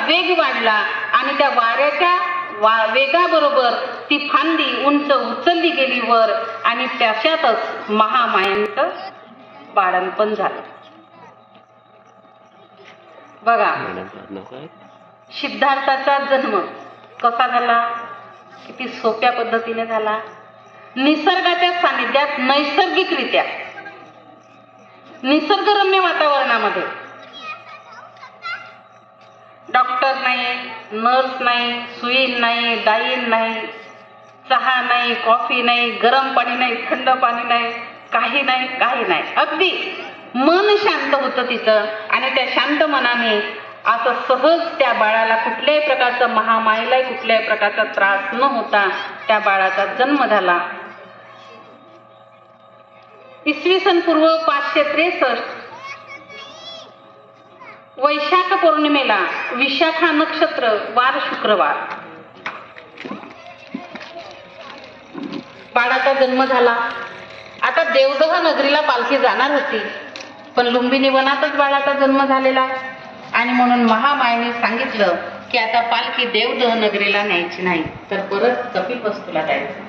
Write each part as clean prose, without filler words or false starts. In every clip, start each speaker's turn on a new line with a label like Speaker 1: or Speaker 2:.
Speaker 1: वेग वाढला आणि त्या वाऱ्याच्या वेगाबरोबर ती फांदी उंच उचलली गेली वर आणि त्याच्यातच महामायांचं बाळंतपण झालं. बघा, सिद्धार्थाचा जन्म कसा झाला, किती सोप्या पद्धतीने झाला. निसर्गाच्या सानिध्यात नैसर्गिकरित्या निसर्गरम्य वातावरणामध्ये. डॉक्टर नाही, नर्स नाही, सुई नाही, डाईन नाही, चहा नाही, कॉफी नाही, गरम पाणी नाही, थंड पाणी नाही, काही नाही, काही नाही. अगदी मन शांत होतं तिचं आणि त्या शांत मनाने असं सहज त्या बाळाला कुठल्याही प्रकारचा, महामायेला कुठल्याही प्रकारचा त्रास न होता त्या बाळाचा जन्म झाला. इसवी सन पूर्व 563 वैशाख पौर्णिमेला विशाखा नक्षत्र, वार शुक्रवार, बाळाचा जन्म झाला. आता देवदह नगरीला पालखी जाणार होती, पण लुंबिनी वनातच बाळाचा जन्म झालेला आहे आणि म्हणून महामायेने सांगितलं की आता पालखी देवदह नगरीला न्यायची नाही, तर परत कपिलवस्तूला जायचं.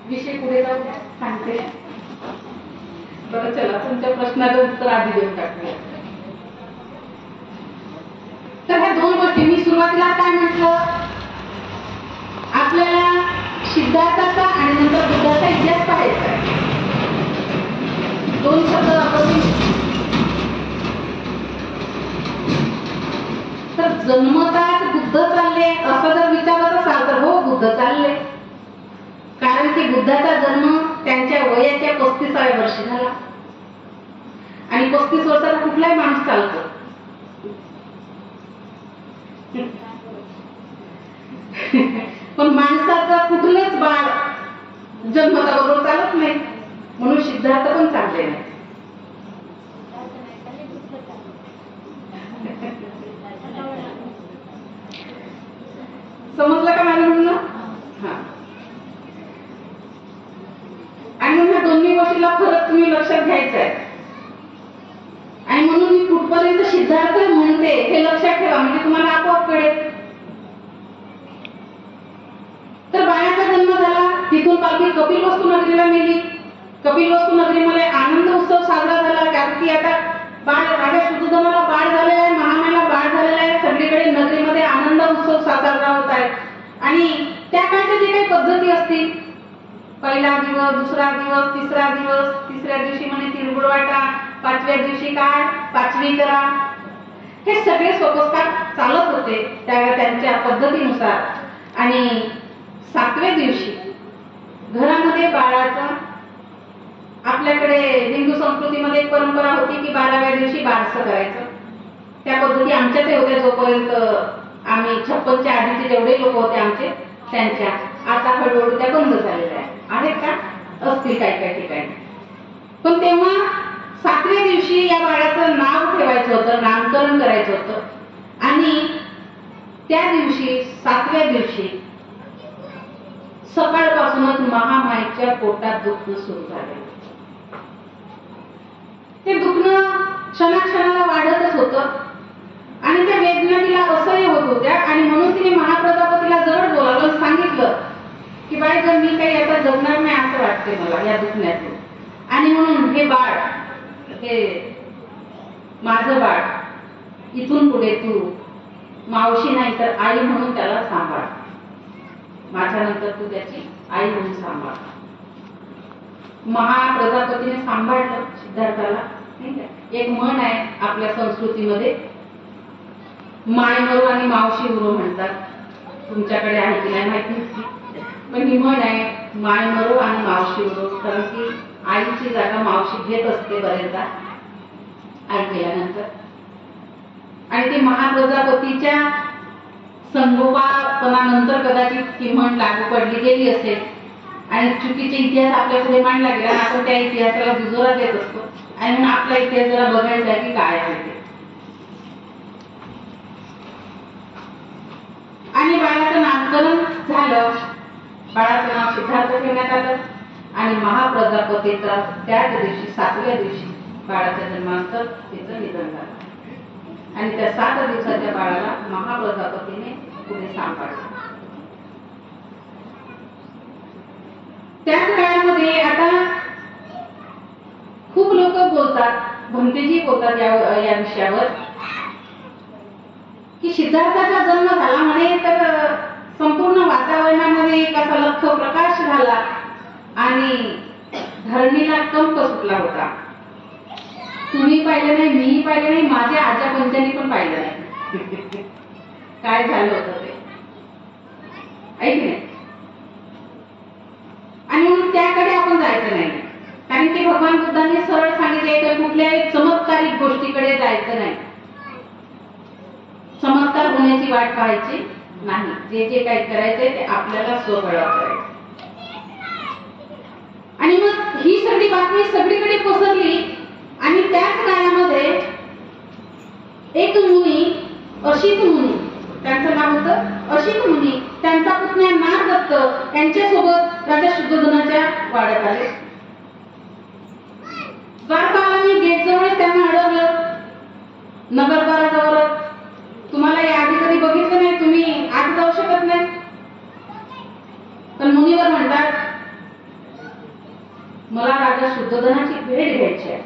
Speaker 1: विषय पुढे जाऊ द्या, सांगते. बरं, चला तुमच्या प्रश्नाचं उत्तर आधी देऊन टाकूया. तर ह्या दोन गोष्टी मी सुरुवातीला काय म्हटलं, आपल्याला सिद्धार्थाचा आणि नंतर बुद्धाचा इतिहास पाहायचा आहे. दोन शब्द आपण तर जन्मताच बुद्ध चालले असं जर विचारत असाल तर हो, बुद्ध चालले. कारण की बुद्धाचा जन्म त्यांच्या वयाच्या 35व्या वर्षी झाला आणि 35 वर्षाचा कुठलाही माणूस चालतो. पण माणसाचं कुठलंच बाळ जन्मताबरोबर चालत नाही, म्हणून सिद्धार्थ पण चालले नाही. समजलं का माझं म्हणणं? हा. आणि म्हणून ह्या दोन्ही गोष्टीला फरक तुम्ही लक्षात घ्यायचा आहे. आणि म्हणून मी कुठपर्यंत सिद्धार्थ म्हणते हे लक्षात ठेवा, म्हणजे तुम्हाला आपोआप कळेल. तर बाळाचा जन्म झाला, तिथून पालखी कपिलवस्तू नगरीला नेली. कपिलवस्तू नगरीमध्ये आनंद उत्सव साजरा झाला, कारण की आता बाळ, राजा शुद्धोधनाला बाळ झालेला आहे, महामायेला बाळ झालेला आहे, सगळीकडे नगरीमध्ये आनंद उत्सव साजरा होत आहे. आणि त्या काळच्या जे काही पद्धती असतील, पहिला दिवस, दुसरा दिवस, तिसरा दिवस, तिसऱ्या दिवशी म्हणे तिळगुळ वाटा, 5व्या दिवशी काय, 5वी करा, हे सगळे सोपस्कार चालत होते त्यांच्या पद्धतीनुसार. आणि 7व्या दिवशी घरामध्ये बाळाचा, आपल्याकडे हिंदू संस्कृतीमध्ये एक परंपरा होती की 12व्या दिवशी बारसं करायचं. त्या पद्धती आमच्याच होत्या जोपर्यंत आम्ही 56च्या आधीचे जेवढे लोक होते आमचे त्यांच्या. आता हळूहळू त्या बंद झालेल्या आहेत का, असतील काही काही ठिकाणी. पण तेव्हा 7व्या दिवशी या बाळाचं नाव ठेवायचं होतं, नामकरण करायचं होतं. आणि त्या दिवशी 7व्या दिवशी सकाळपासूनच महामायेच्या पोटात दुखणं सुरू झालं. ते दुखणं क्षणाक्षणाला वाढतच होतं आणि त्या वेदना तिला असह्य होत होत्या. आणि म्हणून तिने महाप्रजापतीला जवळ बोलावलं, सांगितलं की बाई, जर मी काही आता जगणार नाही असं वाटते मला या दुखण्यातून, आणि म्हणून हे बाळ, हे माझं बाळ, इथून पुढे तू मावशी नाही तर आई म्हणून त्याला सांभाळ, माझ्यानंतर तू त्याची आई म्हणून सांभाळ. महाप्रजापतीने सांभाळलं सिद्धार्थाला. एक म्हण आहे आपल्या संस्कृतीमध्ये, माय मरो आणि मावशी उरो म्हणतात. तुमच्याकडे आहे की नाही माहिती, पण ही म्हण आहे, माय मरो आणि मावशी उरो. कारण की आईची जागा मावशी घेत असते बरेचदा आई गेल्यानंतर. आणि ती महाप्रजापतीच्या संगोपापणानंतर कदाचित ती म्हण लागू पडली गेली असेल आणि चुकीचे इतिहास आपल्यापुढे मांडला गेला. आपण त्या इतिहासाला दुजोरा देत असतो आणि म्हणून आपला इतिहास जरा बघायचा की काय आहे ते. आणि बाळाचं नामकरण झालं, बाळाचं नाव सिद्धार्थ ठेवण्यात आलं. आणि महाप्रजापतीचा त्याच दिवशी 7व्या दिवशी बाळाच्या जन्मानंतर तिचं निधन झालं आणि त्या 7 दिवसाच्या बाळाला महाप्रजापतीने पुढे सांभाळलं. त्याच काळामध्ये आता खूप लोक बोलतात, भंतेजी बोलतात या विषयावर की सिद्धार्थाचा जन्म झाला म्हणे तर संपूर्ण वातावरणामध्ये एक असा लख्ख प्रकाश झाला आणि धरणीला कंप सुटला होता. तुम्ही पाहिलं नाही, मीही पाहिलं नाही, माझ्या आजा पंचांनी पण पाहिलं नाही काय झालं होतं ते, ऐक नाही. आणि म्हणून त्याकडे आपण जायचं नाही, कारण की भगवान बुद्धांनी सरळ सांगितले तर कुठल्याही चमत्कारिक गोष्टीकडे जायचं नाही, चमत्कार होण्याची वाट पाहायची नाही. जे जे काही करायचंय ते आपल्याला स्वबळावर करायचं. आणि मग ही सगळी बातमी सगळीकडे पसरली आणि त्याच काळामध्ये एक मुनी, अशित मुनी, त्यांचं नाव होतं अशित मुनी, त्यांचा पुतण्या नागदत्त यांच्यासोबत राजा शुद्धोधनाच्या वाड्यात आले. द्वारपालांनी गेटजवळ त्यांना अडवलं, नगरद्वाराजवळ, तुम्हाला या आधी कधी बघितलं नाही, तुम्ही आत जाऊ शकत नाही. पण मुनीवर म्हणतात, मला राजा शुद्धोधनाची भेट घ्यायची आहे,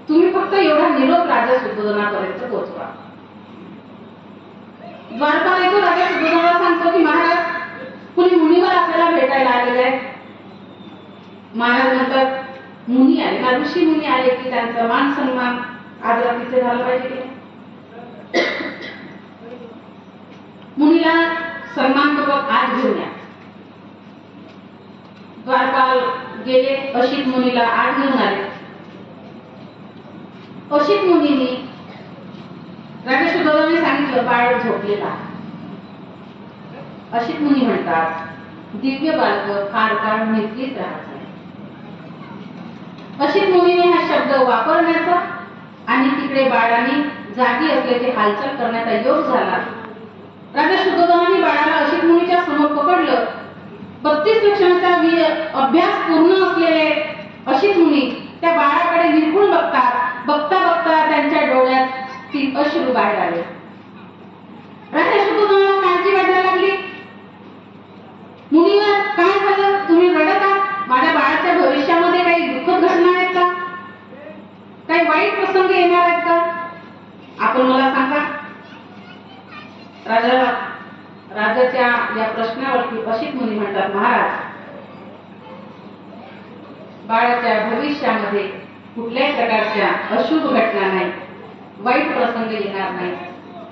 Speaker 1: तुम्ही फक्त एवढा निरोप राजा शुद्धोधनापर्यंत पोहोचवा. द्वारपाल येतो, राजा शुद्धोधनाला सांगतो की महाराज, कुणी मुनीवर आपल्याला भेटायला आलेले आहे. महाराज म्हणतात, मुनी आले ना, ऋषी मुनी आले की त्यांचा मान सन्मान आदरातीचे झालं पाहिजे की नाही. मुनीला सन्मानपूर्वक आत घेऊन या. द्वारपाल गेले, अशित मुनीला आत घेऊन आले. अशित मुनींनी राजा शुद्धोधनाने सांगितलं, बाळ झोपलेला. अशित मुनी म्हणतात, दिव्य बालक फार काळ निद्रित राहत नाही. अशित मुनीने हा शब्द वापरण्याचा आणि तिकडे बाळाने जागी असल्याची हालचाल करण्याचा योग झाला. राजा शुद्धोधनाने बाळाला अशित मुनीच्या समोर पकडलं. 32 लक्षणाचा अभ्यास पूर्ण असलेले अशित मुनी त्या बाळाकडे निरखून बघतात. बघता बघता त्यांच्या डोळ्यात 3 अश्रू बाहेर आले. राजा शुद्धोधनाला काळजी वाटायला लागली. मुनीवर काय झालं, तुम्ही रडत आहात, माझ्या बाळाच्या भविष्यामध्ये काही दुःखद घडणार आहेत का, काही वाईट प्रसंग येणार आहेत का, आपण मला सांगा. राजाच्या या प्रश्नावरती अशित मुनी म्हणतात, महाराज, बाळाच्या भविष्यामध्ये कुठल्याही प्रकारच्या अशुभ घटना नाही, वाईट प्रसंग येणार नाही.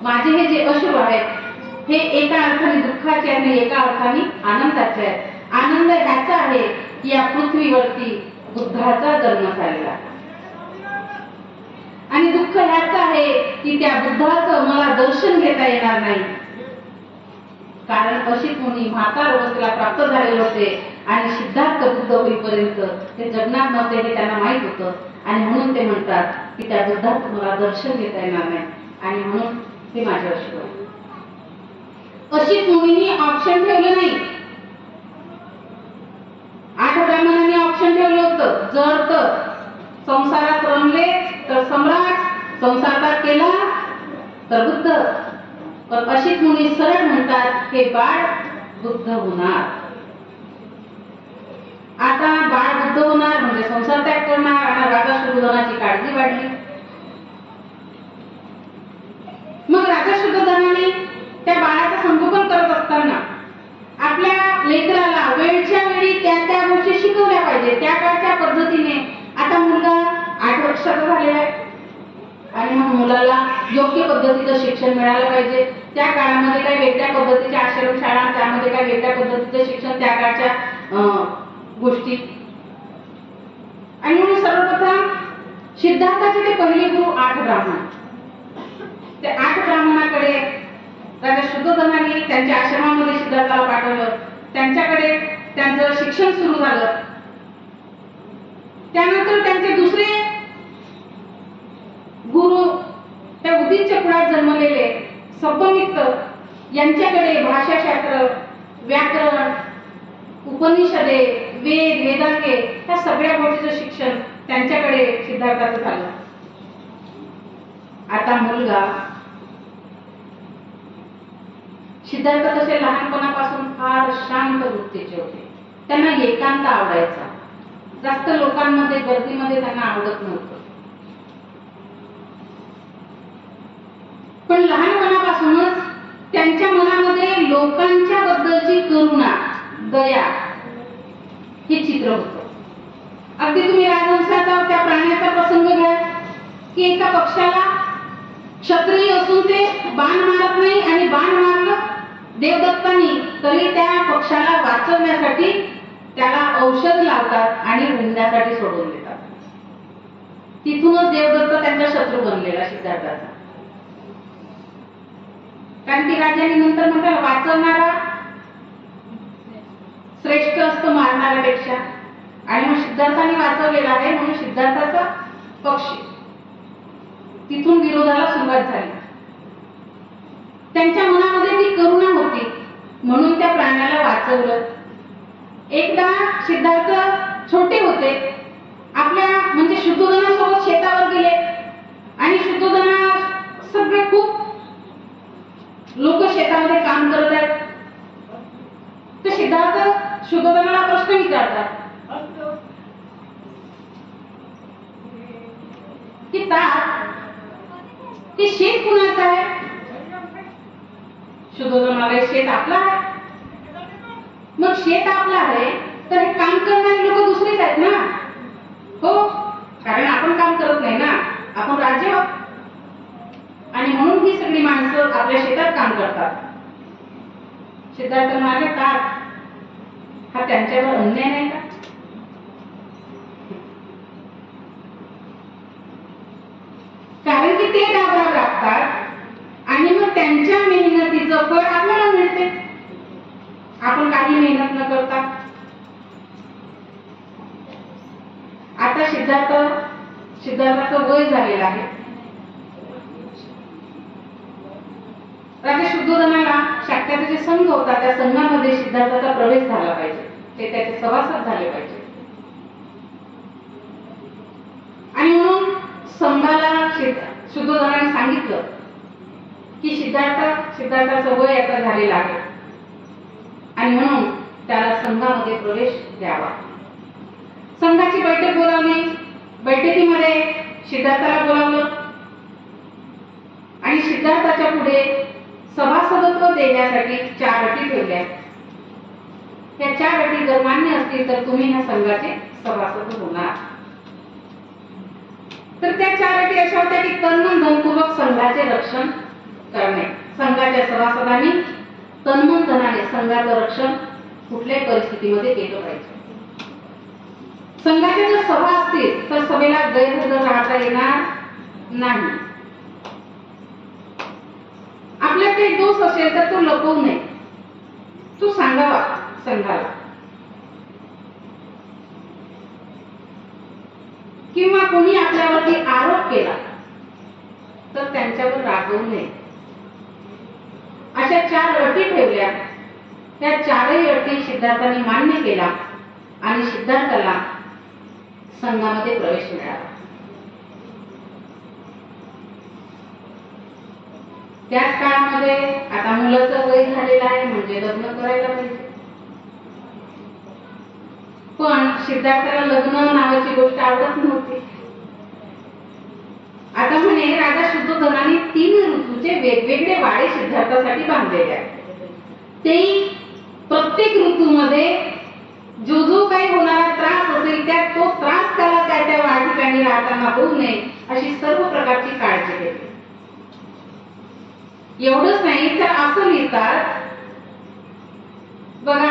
Speaker 1: माझे हे जे अश्रू आहेत हे एका अर्थाने दुःखाचे आणि एका अर्थाने आनंदाचे आहेत. आनंद ह्याचा आहे की या पृथ्वीवरती बुद्धाचा जन्म झालेला आणि दुःख ह्याचं आहे की त्या बुद्धाचं मला दर्शन घेता येणार नाही. कारण अशित मुनी म्हातार अवस्थेला प्राप्त झालेले होते आणि सिद्धार्थ बुद्ध होईपर्यंत ते जगणार नव्हते हे त्यांना माहित होतं आणि म्हणून ते म्हणतात की त्या बुद्धाचं मला दर्शन घेता येणार नाही आणि म्हणून ते माझ्या अश्रू आहे. अशित मुनींनी ऑप्शन ठेवलं नाही. 8 ब्राह्मणांनी ऑप्शन ठेवलं होतं, जर तर संसारात रमले तर सम्राट, संसारात केला तर बुद्ध. पण अशित मुनी सरळ म्हणतात, हे बाळ बुद्ध होणार. आता बाळ बुद्ध होणार म्हणजे संसार त्याग करणार. आता राजा शुद्धोधनाची काळजी वाढली. मग राजा शुद्धोधनाने त्या बाळाचं संगोपन करत असताना आपल्या लेकराला वेळच्या वेळी त्या गोष्टी शिकवल्या पाहिजे त्या काळच्या पद्धतीने. आता मुलगा 8 वर्षाचा झालेला आहे आणि मग मुलाला योग्य पद्धतीचं शिक्षण मिळालं पाहिजे. त्या काळामध्ये काही वेगळ्या पद्धतीचे आश्रम शाळा, त्यामध्ये काही वेगळ्या पद्धतीचं शिक्षण, त्या काळच्या गोष्टी. आणि म्हणून सर्वप्रथम सिद्धार्थाचे ते पहिले गुरु 8 ब्राह्मण. ते 8 ब्राह्मणाकडे राजा शुद्धोधनाने त्यांच्या आश्रमामध्ये सिद्धार्थाला पाठवलं. त्यांच्याकडे त्यांचं शिक्षण सुरू झालं. त्यानंतर त्यांचे दुसरे गुरु त्या उदीच्या कुळात जन्मलेले सब्बमित्र यांच्याकडे भाषाशास्त्र, व्याकरण उपनिषदे, वेद, वेदांगे या सगळ्या गोष्टीचं शिक्षण त्यांच्याकडे सिद्धार्थाचं झालं. आता मुलगा सिद्धार्थ तसे लहानपणापासून फार शांत वृत्तीचे होते. त्यांना एकांत आवडायचा. जास्त लोकांमध्ये गर्दीमध्ये त्यांना आवडत नव्हतं. पण लहानपणापासूनच त्यांच्या मनामध्ये लोकांच्या बद्दलची करुणा, दया हे चित्र होतं. अगदी तुम्ही राजहंसाचा त्या प्राण्याचा प्रसंग घ्या की एका पक्षाला क्षत्रिय असून ते बाण मारत नाही आणि बाण मारलं देवदत्तांनी तरी त्या पक्षाला वाचवण्यासाठी त्याला औषध लावतात आणि रुंदण्यासाठी सोडून देतात. तिथूनच देवदत्त त्यांचा शत्रू बनलेला सिद्धार्थाचा. कारण की राजाने नंतर म्हटलं वाचवणारा श्रेष्ठ असतो मारणाऱ्यापेक्षा, आणि मग सिद्धार्थाने वाचवलेला आहे म्हणून सिद्धार्थाचा पक्ष. तिथून विरोधाला सुरुवात झाली. त्यांच्या मनामध्ये ती करुणा होती म्हणून त्या प्राण्याला वाचवलं. एकदा सिद्धार्थ छोटे होते. आपल्या म्हणजे शुद्धोधनासोबत शेतावर गेले आणि शुद्धोधना सगळे खूप लोक शेतामध्ये काम करत आहेत. तर सिद्धार्थ शुद्धोधनाला प्रश्न विचारतात की ते शेत कुणाचं आहे? शुद्धोधनाला शेत आपलं आहे. मग शेत आपलं आहे तर हे काम करणारी लोक दुसरीच आहेत ना. हो, कारण आपण काम करत नाही ना, आपण राज्य आहोत आणि म्हणून ही सगळी माणसं आपल्या शेतात काम करतात. सिद्धार्थ म्हणाले का हा त्यांच्यावर अन्याय नाही का? कारण की ते राबराब राबतात आणि मग त्यांच्या मेहनतीचं फळ आपल्याला मिळते. आपण काही मेहनत न करता. आता सिद्धार्थाचं वय झालेलं आहे. राजा शुद्धोधनाला शाक्याचा जे संघ होता त्या संघामध्ये सिद्धार्थाचा प्रवेश झाला पाहिजे. ते त्याचे सभासद झाले पाहिजे. आणि म्हणून संघाला शुद्धोधनाने सांगितलं की सिद्धार्थाचं वय आता झालेलं आहे आणि म्हणून त्याला संघामध्ये प्रवेश द्यावा. संघाची बैठक बोलावली. बैठकीमध्ये सिद्धार्थाला बोलावलं आणि सिद्धार्थाच्या पुढे सभासदत्व देण्यासाठी 4 अटी ठेवल्या. त्या 4 अटी जर मान्य असतील तर तुम्ही ह्या संघाचे सभासद होणार. तर त्या 4 अटी अशा होत्या की तन धनपूर्वक संघाचे रक्षण करणे. संघाच्या सभासदांनी तन्मन धनाने संघाचं रक्षण कुठल्याही परिस्थितीमध्ये केलं पाहिजे. संघाच्या जर सभा असतील तर सभेला गैरहजर राहता येणार नाही. आपल्यात काही दोष असेल तर तो लपवू नये, तो सांगावा संघाला. किंवा कोणी आपल्यावरती आरोप केला तर त्यांच्यावर रागवू नये. अशा 4 अटी ठेवल्या. त्या 4ही अटी सिद्धार्थाने मान्य केला आणि सिद्धार्थाला संघामध्ये प्रवेश मिळाला. त्याच काळामध्ये आता मुलाचं वय झालेलं आहे म्हणजे लग्न करायला पाहिजे. पण सिद्धार्थाला लग्न नावाची गोष्ट आवडत नव्हती. आता म्हणे राजा शुद्धोधनाने 3 ऋतूचे वेगवेगळे वाडे सिद्धार्थासाठी बांधलेले आहेत. ते प्रत्येक ऋतूमध्ये जो काही होणारा त्रास असेल त्यात तो त्रास त्याला त्या ठिकाणी राहताना होऊ नये अशी सर्व प्रकारची काळजी घेतली. एवढंच नाही तर असं लिहितात बघा,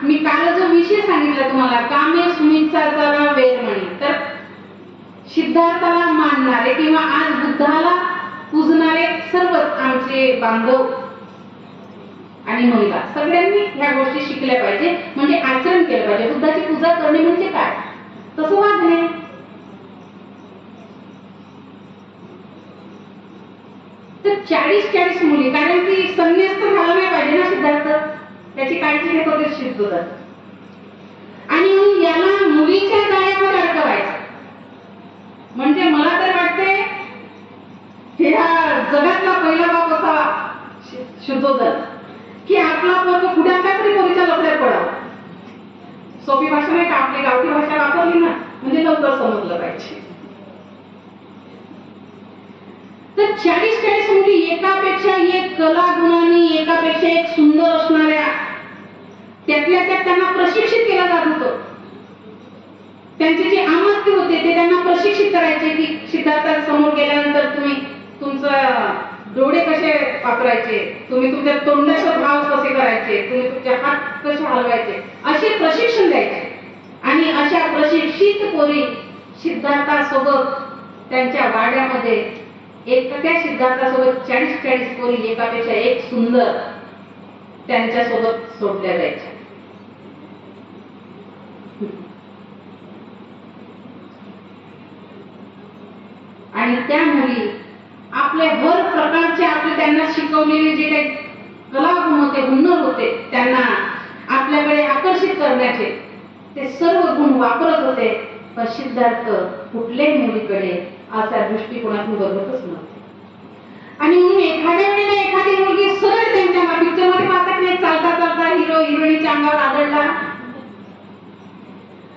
Speaker 1: मी काल जो विषय सांगितला तुम्हाला कामे सुमित्साचा वेरमणी, तर सिद्धार्थाला मानणारे किंवा आज बुद्धाला पूजणारे सर्व आमचे बांधव आणि महिला सगळ्यांनी ह्या गोष्टी शिकल्या पाहिजे. म्हणजे आचरण केलं पाहिजे. बुद्धाची पूजा करणे म्हणजे काय, तसं वागणे. तर 40 मुली, कारण की संन्यास तर झाला नाही पाहिजे ना सिद्धार्थ, त्याची काळजी घेत होते शुद्धोधन. त्याला मुलीच्या जाळ्यामध्ये अडकवायचं. म्हणजे मला तर वाटते ह्या जगातला पहिला बाप असावा शुद्धोदन, की आपला पोरग कुठल्या तरी पोरीच्या लफड्यात पडावा. सोपी भाषा नाही का, आपली गावठी भाषा वापरली ना म्हणजे लवकर समजलं पाहिजे. तर 40-40 मुली एकापेक्षा एक कला गुणांनी, एकापेक्षा एक सुंदर असणाऱ्या, त्यातल्या त्यात त्यांना प्रशिक्षित केलं जात होतं. त्यांचे जे आमात्य होते ते त्यांना प्रशिक्षित करायचे की सिद्धार्थ समोर गेल्यानंतर तुम्ही तुमचं डोळे कसे वापरायचे, तुम्ही तुमच्या तोंडाचे भाव कसे करायचे, तुम्ही तुमचे हात कसे हलवायचे, असे प्रशिक्षण द्यायचे. आणि अशा प्रशिक्षित पोरी सिद्धार्थासोबत त्यांच्या वाड्यामध्ये एका सिद्धार्थासोबत 40-40 पोरी एकापेक्षा एक सुंदर त्यांच्यासोबत सोडल्या जायच्या. आणि त्या मुली आपले हर प्रकारचे आपले त्यांना शिकवलेले जे काही कलागुण होते, हुनर होते, त्यांना आपल्याकडे आकर्षित करण्याचे ते सर्व गुण वापरत होते. पण सिद्धार्थ कुठल्याही मुलीकडे असा दृष्टिकोनातून बघतच नव्हते. आणि म्हणून एखाद्या वेळेला एखादी मुलगी सरळ त्यांच्या पिक्चरमध्ये पाहतात नाही, चालता चालता हिरो हिरोईनच्या अंगावर आदळला,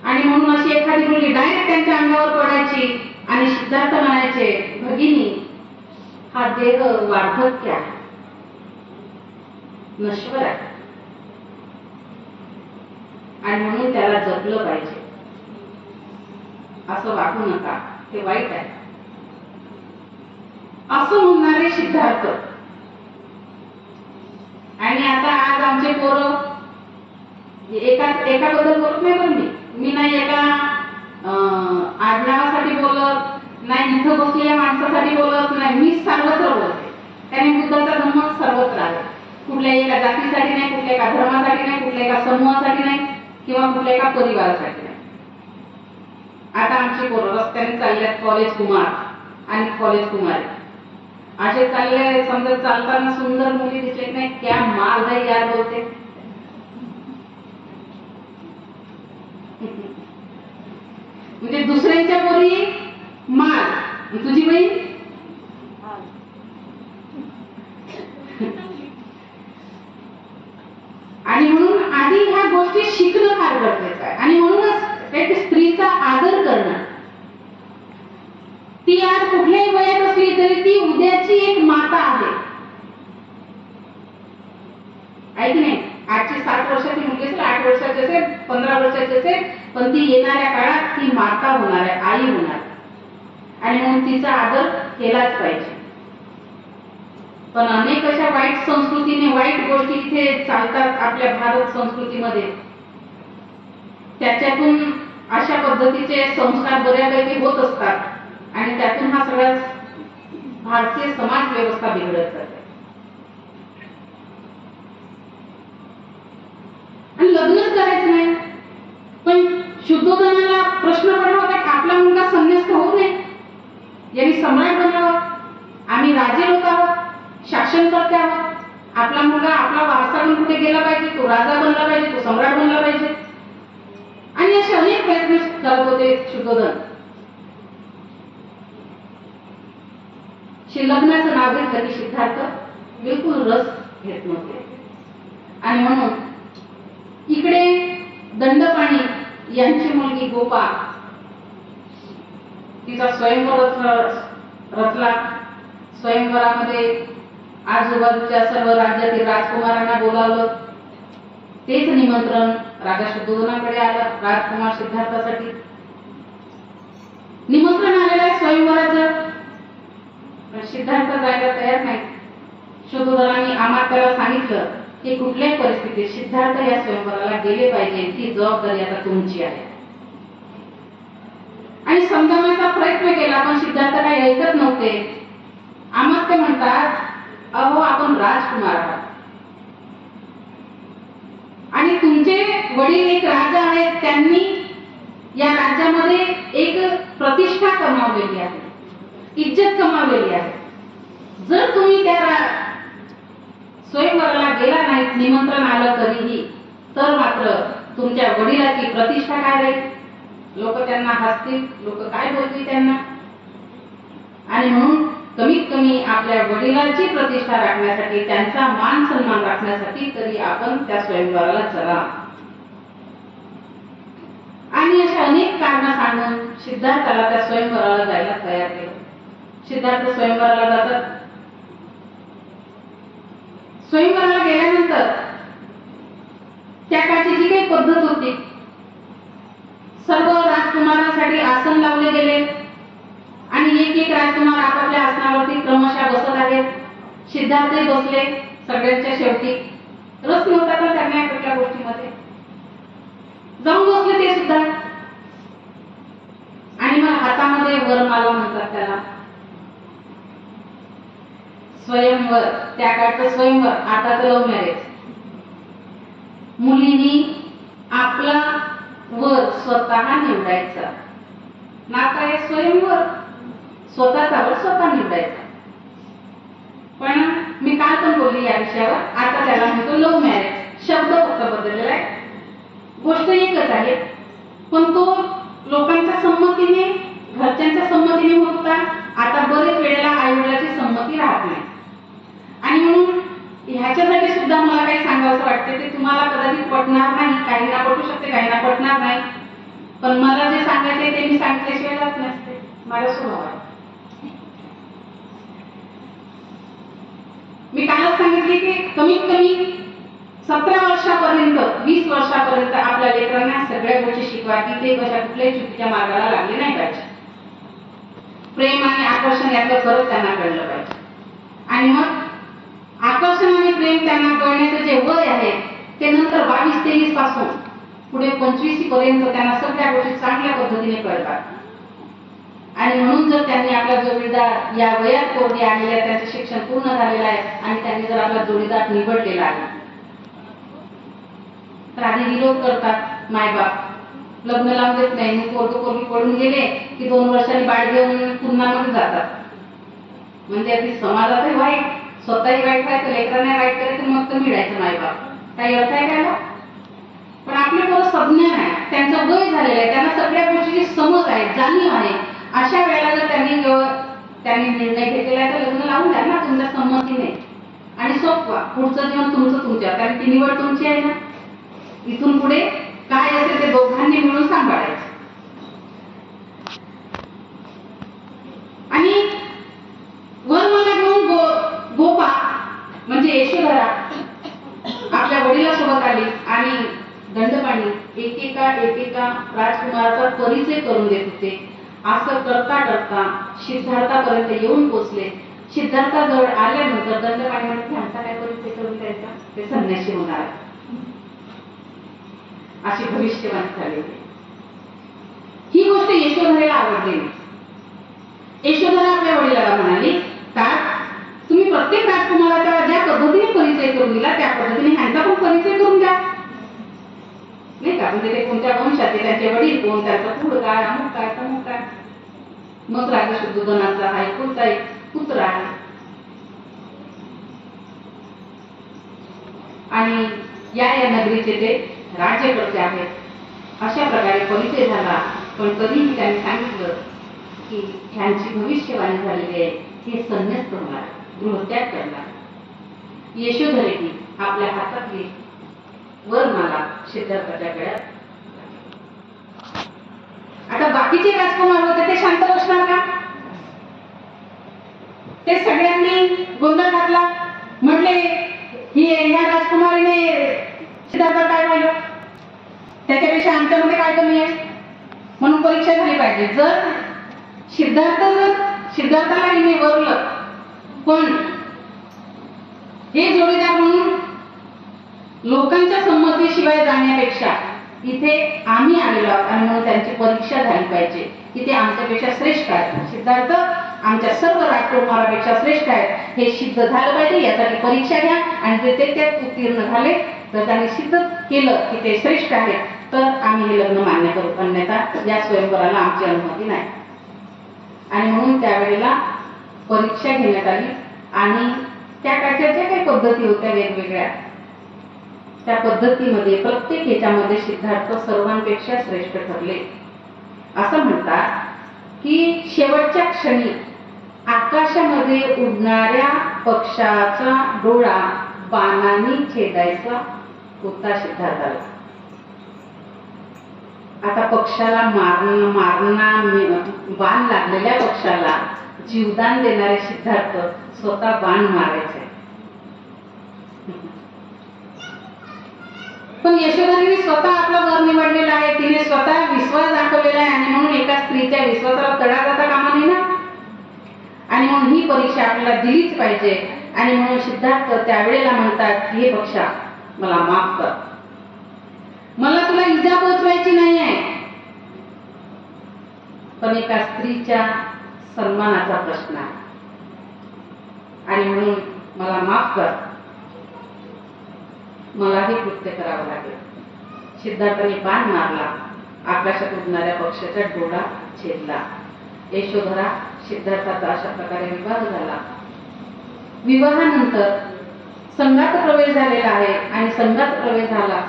Speaker 1: आणि म्हणून अशी एखादी मुलगी डायरेक्ट त्यांच्या अंगावर पडायची आणि सिद्धार्थ म्हणायचे, भगिनी हा देह वार्धक्य आहे, नश्वर आहे, आणि म्हणून त्याला जपलं पाहिजे, असं वागू नका, ते वाईट आहे, असं म्हणणारे सिद्धार्थ. आणि आता आज आमचे पोरं एकाबद्दल बोलत नाही, पण मी नाही एका आडनावासाठी बोलत नाही, इथं बसलेल्या माणसासाठी बोलत नाही, मी सर्वत्र बोलते. त्याने बुद्धाचा धर्म सर्वत्र आहे. कुठल्या एका जातीसाठी नाही, कुठल्या एका धर्मासाठी नाही, कुठल्या एका समूहासाठी नाही, किंवा कुठल्या एका परिवारासाठी नाही. आता आमची पोरं रस्त्याने चालल्यात, कॉलेज कुमार आणि कॉलेज कुमारी असे चालले, समजा चालताना सुंदर मुली दिसले नाही, क्या माल है यार बोलते. म्हणजे दुसऱ्यांच्या पोरी माल, तुझी बहीण आणि म्हणून आधी ह्या गोष्टी शिकणं फार गरजेचं आहे. आणि म्हणूनच एक स्त्रीचा आदर करणं, ती आज कुठल्याही वयात असली तरी ती उद्याची एक माता आहे, आहे की नाही. आजची 7 वर्षाची मुलगी असेल, 8 वर्षाची असेल, 15 वर्षाची असेल, पण ती येणाऱ्या काळात ती माता होणार आहे, आई होणार, आणि म्हणून तिचा आदर केलाच पाहिजे. पण अनेक अशा वाईट संस्कृतीने वाईट गोष्टी इथे चालतात आपल्या भारत संस्कृतीमध्ये. त्याच्यातून अशा पद्धतीचे संस्कार बऱ्यापैकी होत असतात आणि त्यातून हा सगळा भारतीय समाज व्यवस्था बिघडत जाते. आणि लग्नच करायचं नाही. पण शुद्धोधनाला प्रश्न पडला होता की आपला मुलगा संन्यस्त होऊ नये, यांनी सम्राट बनावं, आम्ही राजे लोक आहोत, शासनकर्ते आहोत, आपला मुलगा आपला वारसा पण कुठे गेला पाहिजे, तो राजा बनला पाहिजे, तो सम्राट बनला पाहिजे. आणि असे अनेक प्रयत्न करत होते शुद्धोधन. लग्नाचं नाव घेतलं की सिद्धार्थ बिलकुल रस घेत नव्हते. आणि म्हणून इकडे दंडपाणी यांची मुलगी गोपा, तिचा स्वयंवर रचला. स्वयंवरामध्ये आजूबाजूच्या सर्व राज्यातील राजकुमारांना बोलावलं. तेच निमंत्रण राजा शुद्धोधनाकडे आलं. राजकुमार सिद्धार्थासाठी निमंत्रण आलेलं आहे स्वयंवराचं, पण सिद्धार्थ जायला तयार नाही. शुद्धोधनाने अमात्याला सांगितलं की कुठल्याही परिस्थितीत सिद्धार्थ या स्वयंवराला गेले पाहिजे, ती जबाबदारी आता तुमची आहे. आणि समजावण्याचा प्रयत्न केला, पण सिद्धार्थ काही ऐकत नव्हते. अमात्य म्हणतात, अहो आपण राजकुमार आहात आणि तुमचे वडील एक राजा आहेत, त्यांनी या राज्यामध्ये एक प्रतिष्ठा कमावलेली आहे, इज्जत कमावलेली आहे. जर तुम्ही त्या स्वयंवराला गेला नाही, निमंत्रण आलं तरीही, तर मात्र तुमच्या वडिलाची प्रतिष्ठा काय राहील? लोक त्यांना हसतील, लोक काय बोलतील त्यांना? आणि म्हणून कमीत कमी आपल्या वडिलांची प्रतिष्ठा राखण्यासाठी, त्यांचा मान सन्मान राखण्यासाठी तरी आपण त्या स्वयंवराला चला. आणि अशा अनेक कारणं सांगून सिद्धार्थाला त्या स्वयंवराला जायला तयार केलं. सिद्धार्थ स्वयंवराला जातात. स्वयंवराला गेल्यानंतर त्या काळची जी काही पद्धत होती, सर्व राजकुमारांसाठी आसन लावले गेले आणि एक एक राजकुमार आपापल्या आसनावरती क्रमशः बसत आहेत. सिद्धार्थही बसले सगळ्यांच्या शेवटी. रस नव्हता का त्यांना कुठल्या गोष्टीमध्ये? जाऊन बसले ते सुद्धा. आणि मग हातामध्ये वरमाला म्हणतात त्याला. स्वयंवर, त्या काळचं स्वयंवर, आता तर लव्ह मॅरेज. मुलींनी आपला वर स्वतः निवडायचा. नाव काय? स्वयंवर. स्वतःचा वर स्वतः निवडायचा. पण मी काल पण बोलली या विषयावर. आता त्याला म्हणतो लव्ह मॅरेज. शब्द फक्त बदललेला आहे, गोष्ट एकच आहे. पण तो लोकांच्या संमतीने, घरच्यांच्या संमतीने होत होता. आता बरेच वेळेला आई वडिलांची संमती राहत नाही. आणि म्हणून ह्याच्यासाठी सुद्धा मला काही सांगावं वाटते. ते तुम्हाला कदाचित पटणार नाही, काहींना पटू शकते, काहींना पटणार नाही. पण मला जे सांगायचे ते मी सांगितल्याशिवाय जात नसते. माझा स्वभाव आहे. मी कालच सांगितले की कमीत कमी 17 वर्षापर्यंत, 20 वर्षापर्यंत आपल्या लेकरांना सगळ्या गोष्टी शिकवा की ते कशा कुठल्याही चुकीच्या मार्गाला लागले नाही पाहिजे. प्रेम आणि आकर्षण यातलं फरक त्यांना कळलं पाहिजे. आणि मग आकर्षण आणि प्रेम त्यांना कळण्याचं जे वय आहे ते नंतर 22-23 पासून पुढे 25 पर्यंत त्यांना सगळ्या गोष्टी चांगल्या पद्धतीने कळतात. आणि म्हणून जर त्यांनी आपला जोडीदार या वयात पोरगी आलेल्या, त्यांचं शिक्षण पूर्ण झालेलं आहे आणि त्यांनी जर आपला जोडीदार निवडलेला आहे, तर आधी विरोध करतात मायबाप. लग्न लावून देत नाही. मग पोरगी पडून गेले की 2 वर्षांनी बाळ घेऊन पुन्हा मग जातात. म्हणजे अगदी समाजातही वाईट, स्वतःही वाईट व्हायचं, लेकरांना वाईट करायचं, मग तर मिळायचं मायबाप. काही अर्थ आहे काय? पण आपले पोरं सज्ञान आहे, त्यांचं वय झालेलं आहे, त्यांना सगळ्या गोष्टीची समज आहे, जाणीव आहे. अशा वेळेला जर त्यांनी निर्णय घेतलेला आहे तर लग्न लावून द्या ना तुमच्या संमतीने आणि सोपवा. पुढचं जीवन तुमचं तुमच्या, कारण ती निवड तुमची आहे ना. इथून पुढे काय असेल ते दोघांनी मिळून सांभाळायचं. आणि वरमाला घेऊन गोपा म्हणजे यशोधरा आपल्या वडिलांसोबत आली आणि दंडपाणी एकेका राजकुमाराचा परिचय करून देत होते. असं करता करता सिद्धार्थापर्यंत येऊन पोहोचले. सिद्धार्थाजवळ आल्यानंतर दंडपाणी म्हणते, ह्यांचा काय परिचय करून द्यायचा? ते संन्यासी होणार अशी भविष्यवाणी झाली. ही गोष्ट यशोधरेला आवडली नाही. यशोधरा आपल्या वडिलाला म्हणाली, का तुम्ही प्रत्येक राजकुमाराचा ज्या पद्धतीने परिचय करून दिला त्या पद्धतीने ह्यांचा पण परिचय करून द्या, नाही का? म्हणजे ते कोणत्या वंशाचे, त्यांचे वडील कोण, त्यांचा पुढ काय, अमुक काय, तमुक काय. मग राजा शुद्धोधनाचा हा एकुलता एक पुत्र आहे. आणि या नगरीचे ते राज्यकर्ते आहेत. अशा प्रकारे परिचय झाला. पण तरीही त्यांनी सांगितलं की ह्यांची भविष्यवाणी झालेली आहे, हे संन्यस्त होणार, गृहत्याग करणार. यशोधरेने आपल्या हातातली वरमाला सिद्धार्थाच्या गळ्यात. आता बाकीचे राजकुमार होते ते शांत बसणार का? ते सगळ्यांनी गोंधळ घातला. म्हटले ह्या राजकुमारीने सिद्धार्थ काय पाहिलं, त्याच्यापेक्षा आमच्यामध्ये काय कमी आहे, म्हणून परीक्षा झाली पाहिजे. जर सिद्धार्थाला हिने वरलं, पण हे जोडीदार म्हणून लोकांच्या संमतीशिवाय जाण्यापेक्षा इथे आम्ही आलेलो आहोत आणि म्हणून त्यांची परीक्षा झाली पाहिजे की ते आमच्यापेक्षा श्रेष्ठ आहेत. सिद्धार्थ आमच्या सर्व राजकुमारापेक्षा श्रेष्ठ आहेत हे सिद्ध झालं पाहिजे. यासाठी परीक्षा घ्या आणि जे ते त्यात उत्तीर्ण झाले तर त्यांनी सिद्ध केलं की ते श्रेष्ठ आहेत तर आम्ही हे लग्न मान्य करू, अन्यथा या स्वयंवराला आमची अनुमती नाही. आणि म्हणून त्यावेळेला परीक्षा घेण्यात आली आणि त्या काळच्या ज्या काही पद्धती होत्या वेगवेगळ्या त्या पद्धतीमध्ये प्रत्येक ह्याच्यामध्ये सिद्धार्थ सर्वांपेक्षा श्रेष्ठ ठरले. असं म्हणतात की शेवटच्या क्षणी आकाशामध्ये उडणाऱ्या पक्षाचा डोळा बाणाने छेदायचा होता सिद्धार्थाला. आता पक्षाला बाण लागलेल्या पक्षाला जीवदान देणारे सिद्धार्थ स्वतः बाण मारायचे. पण यशोधरीने स्वतः आपलं घर निवडलेलं आहे, तिने स्वतः विश्वास दाखवलेला आहे आणि म्हणून एका स्त्रीच्या विश्वासाला तडा जाता कामा नये ना. आणि म्हणून ही परीक्षा आपल्याला दिलीच पाहिजे. आणि म्हणून सिद्धार्थ त्यावेळेला म्हणतात, हे पक्षा मला माफ कर, मला तुला इजा पोचवायची नाही आहे, पण एका स्त्रीच्या सन्मानाचा प्रश्न आहे आणि म्हणून मला माफ कर, मला हे कृत्य करावं लागेल. सिद्धार्थाने बाण मारला, आकाशात उडणाऱ्या पक्षाचा डोळा छेदला. यशोधरा सिद्धार्थाचा अशा प्रकारे विवाह झाला. विवाहानंतर संघात प्रवेश झालेला आहे आणि संघात प्रवेश झाला.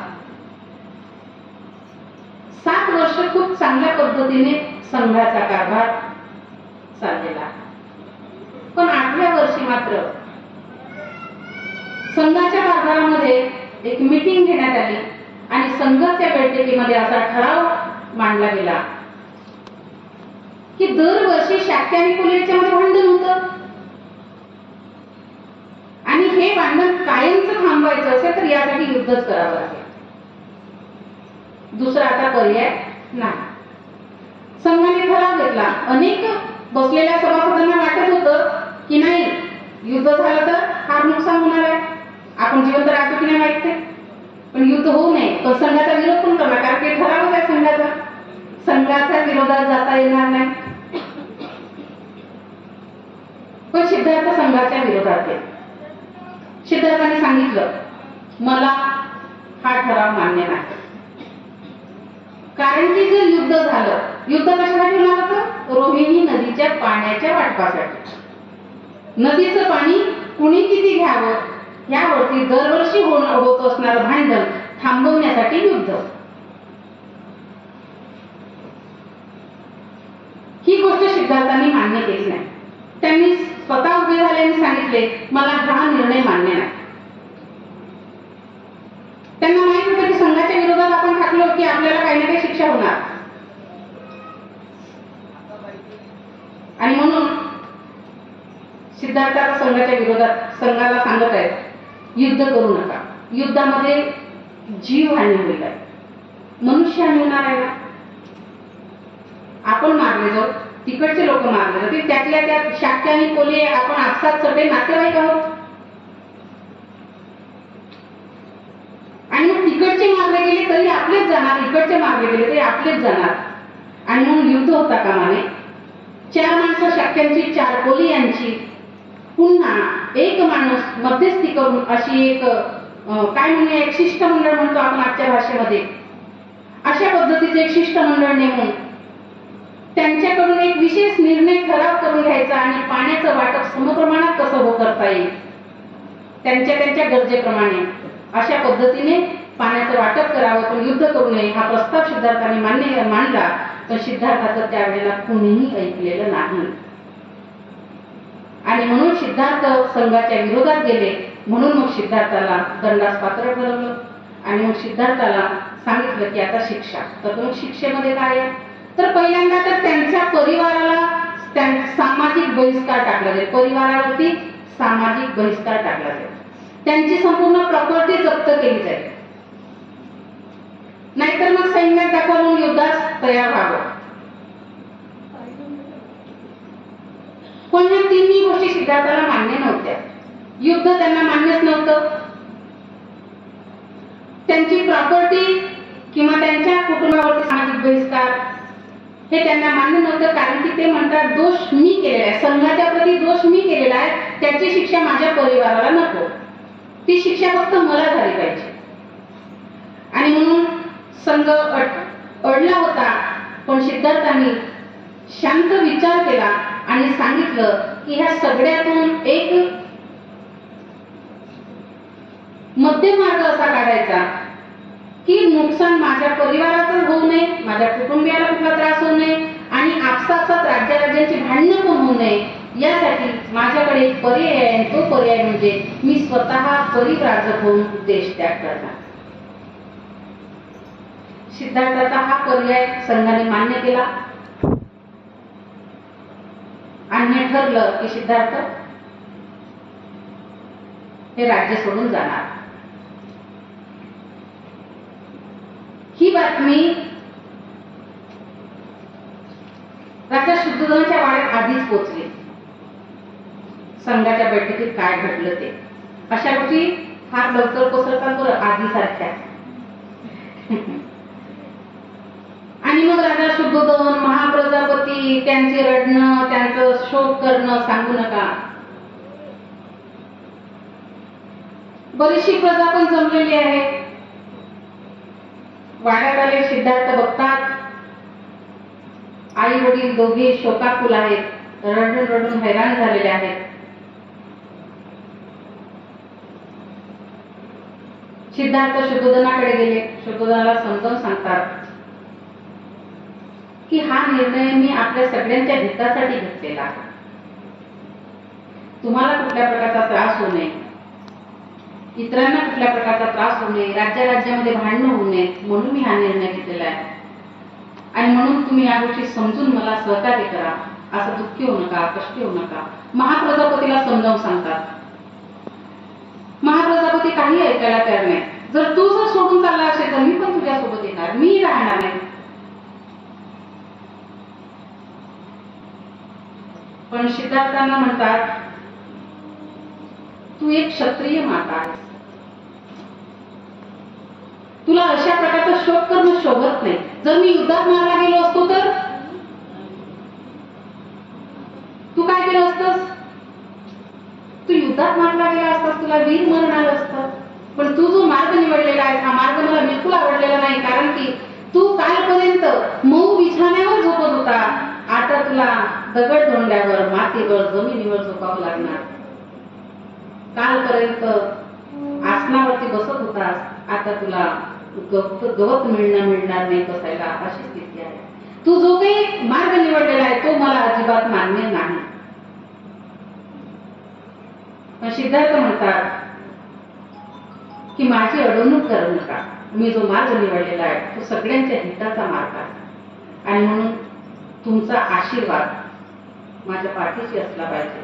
Speaker 1: 7 वर्ष खूप चांगल्या पद्धतीने संघाचा कारभार चाललेला. पण 8व्या वर्षी मात्र संघाच्या कारभारामध्ये एक मीटिंग घेण्यात आली आणि संघाच्या बैठकीमध्ये असा ठराव मांडला गेला की दरवर्षी शाक्य आणि कोल्हे याच्यामध्ये भांडण होतं आणि हे भांडण कायमचं थांबवायचं असेल तर यासाठी युद्धच करावं लागेल, दुसरा आता पर्याय नाही. संघाने ठराव घेतला. अनेक बसलेल्या सभासदांना वाटत होतं की नाही, युद्ध झालं तर फार नुकसान होणार आहे, आपण जिवंत राहतो की नाही माहित नाही, पण युद्ध होऊ नये. पण संघाचा विरोध पण करणार, कारण की ठरावच आहे संघाचा, संघाच्या विरोधात जाता येणार नाही. पण सिद्धार्थ संघाच्या विरोधात आहे. सिद्धार्थाने सांगितलं, मला हा ठराव मान्य नाही, कारण की जर युद्ध झालं, युद्ध कशासाठी होणार होतं? रोहिणी नदीच्या पाण्याच्या वाटपासाठी. नदीचं पाणी कुणी किती घ्यावं यावरती दरवर्षी होत असणारं भांडण थांबवण्यासाठी युद्ध. ही गोष्ट सिद्धार्थांनी मान्य केली नाही. त्यांनी स्वतः उभे झाले आणि सांगितले, मला हा निर्णय मान्य नाही. त्यांना माहित होतं की संघाच्या विरोधात आपण ठाकलो की आपल्याला काही ना काही शिक्षा होणार आणि म्हणून सिद्धार्थ आता संघाच्या विरोधात संघाला सांगत आहेत, युद्ध करू नका, युद्धामध्ये जीवहानी होईल, मनुष्यहानी होणार आहे ना, आपण मारले जाऊ, तिकडचे लोक मारले जातील, त्यातल्या त्यात शाक्य आणि कोल्हे आपण आपसात सगळे नातेवाईक आहोत आणि मग तिकडचे मारले गेले तरी आपलेच जाणार, इकडचे मारले गेले तरी आपलेच जाणार आणि म्हणून युद्ध होता कामा नये. 4 माणसं शाक्यांची, 4 कोल्हे यांची, पुन्हा एक माणूस मध्यस्थी करून अशी एक काय म्हणूया, एक शिष्टमंडळ म्हणतो आपण आजच्या भाषेमध्ये, अशा पद्धतीचे एक शिष्टमंडळ नेमून त्यांच्याकडून एक विशेष निर्णय ठराव करून घ्यायचा आणि पाण्याचं वाटप समप्रमाणात कसं करता येईल त्यांच्या गरजेप्रमाणे अशा पद्धतीने पाण्याचं वाटप करावं, पण युद्ध करू नये हा प्रस्ताव सिद्धार्थाने मांडला. पण सिद्धार्थाचं त्यावेळेला कुणीही ऐकलेलं नाही आणि म्हणून सिद्धार्थ संघाच्या विरोधात गेले. म्हणून मग सिद्धार्थाला दंडास पात्र ठरवलं आणि मग सिद्धार्थाला सांगितलं की आता शिक्षा. तर मग शिक्षेमध्ये काय आहे, तर पहिल्यांदा तर त्यांच्या परिवाराला सामाजिक बहिष्कार टाकला जाईल, परिवारावरती सामाजिक बहिष्कार टाकला जाईल, त्यांची संपूर्ण प्रॉपर्टी जप्त केली जाईल, नाहीतर मग सैन्यात दाखवून युद्धास तयार व्हावं. पण ह्या तिन्ही गोष्टी सिद्धार्थाला मान्य नव्हत्या. युद्ध त्यांना मान्यच नव्हतं, त्यांची प्रॉपर्टी किंवा त्यांच्या कुटुंबावरती सामाजिक बहिष्कार हे त्यांना मान्य नव्हतं, कारण की ते म्हणतात दोष मी केलेला आहे, संघाच्या प्रती दोष मी केलेला आहे, त्याची शिक्षा माझ्या परिवाराला नको, ती शिक्षा फक्त मला झाली पाहिजे. आणि म्हणून संघ अडला होता. पण सिद्धार्थांनी शांत विचार केला आणि सांगितलं की ह्या सगळ्यातून एक मध्यम मार्ग असा काढायचा की नुकसान माझ्या परिवाराचं होऊ नये, माझ्या कुटुंबियाला कुठला त्रास होऊ नये आणि आपसात राज्याची भांडणं पण होऊ नये, यासाठी माझ्याकडे एक पर्याय आहे आणि तो पर्याय म्हणजे मी स्वतः परिव्राजक होऊन देश त्याग करणार. सिद्धार्थाचा हा पर्याय संघाने मान्य केला आणि ठरलं की सिद्धार्थ हे राज्य सोडून जाणार. ही बातमी राजा शुद्धोधनाच्या वाड्यात आधीच पोहोचली. संघाच्या बैठकीत काय घडलं ते अशा गोष्टी फार लवकर पसरतात बरं आधीसारख्या. आणि मग राजा शुद्धोधन, महाप्रजापती, त्यांचे रडणं, त्यांचं शोक करणं सांगू नका. बरीचशी प्रजा पण जमलेली आहे. वाड्यात आले सिद्धार्थ बघतात आई वडील दोघे शोकाकुल आहेत, रडून रडून हैराण झालेले आहेत. सिद्धार्थ शुद्धोधनाकडे गेले. शुद्धोधनाला समजावून सांगतात की हा निर्णय मी आपल्या सगळ्यांच्या हितासाठी घेतलेला आहे. तुम्हाला कुठल्या प्रकारचा त्रास होऊ नये, इतरांना कुठल्या प्रकारचा त्रास होऊ नये, राज्यामध्ये भांडणं होऊ नये म्हणून मी हा निर्णय घेतलेला आहे. आणि म्हणून तुम्ही या गोष्टी समजून मला सहकार्य करा. असं दुःखी होऊ नका, कष्टी होऊ नका. महाप्रजापतीला समजावून सांगतात. महाप्रजापती काही ऐकायला तयार नाही. जर तू सोडून चालला असेल तर मी पण तुझ्यासोबत येणार, मी राहणार नाही. पण सिद्धार्थांना म्हणतात तू एक क्षत्रिय माता आहेस, तुला अशा प्रकारचा शोक करणं शोभत नाही. जर मी युद्धात मारला गेलो असतो तर तू काय केलं असतंस? तू युद्धात मारला गेला असतास, तुला वीर मरण आलं असतं. पण तू जो मार्ग निवडलेला आहे हा मार्ग मला बिलकुल आवडलेला नाही. कारण की तू कालपर्यंत मऊ बिछाण्यावर झोपत होता, आता तुला दगड धोंड्यावर, मातीवर, जमिनीवर झोपावं लागणार. कालपर्यंत आसनावरती बसत होतास, आता तुला गवत मिळणार नाही बसायला, अशी स्थिती आहे. तू जो काही मार्ग निवडलेला आहे तो मला अजिबात मान्य नाही. पण सिद्धार्थ म्हणतात की माझी अडवणूक करू नका. मी जो मार्ग निवडलेला आहे तो सगळ्यांच्या हिताचा मार्ग आहे आणि म्हणून तुमचा आशीर्वाद माझ्या पाठीशी असला पाहिजे,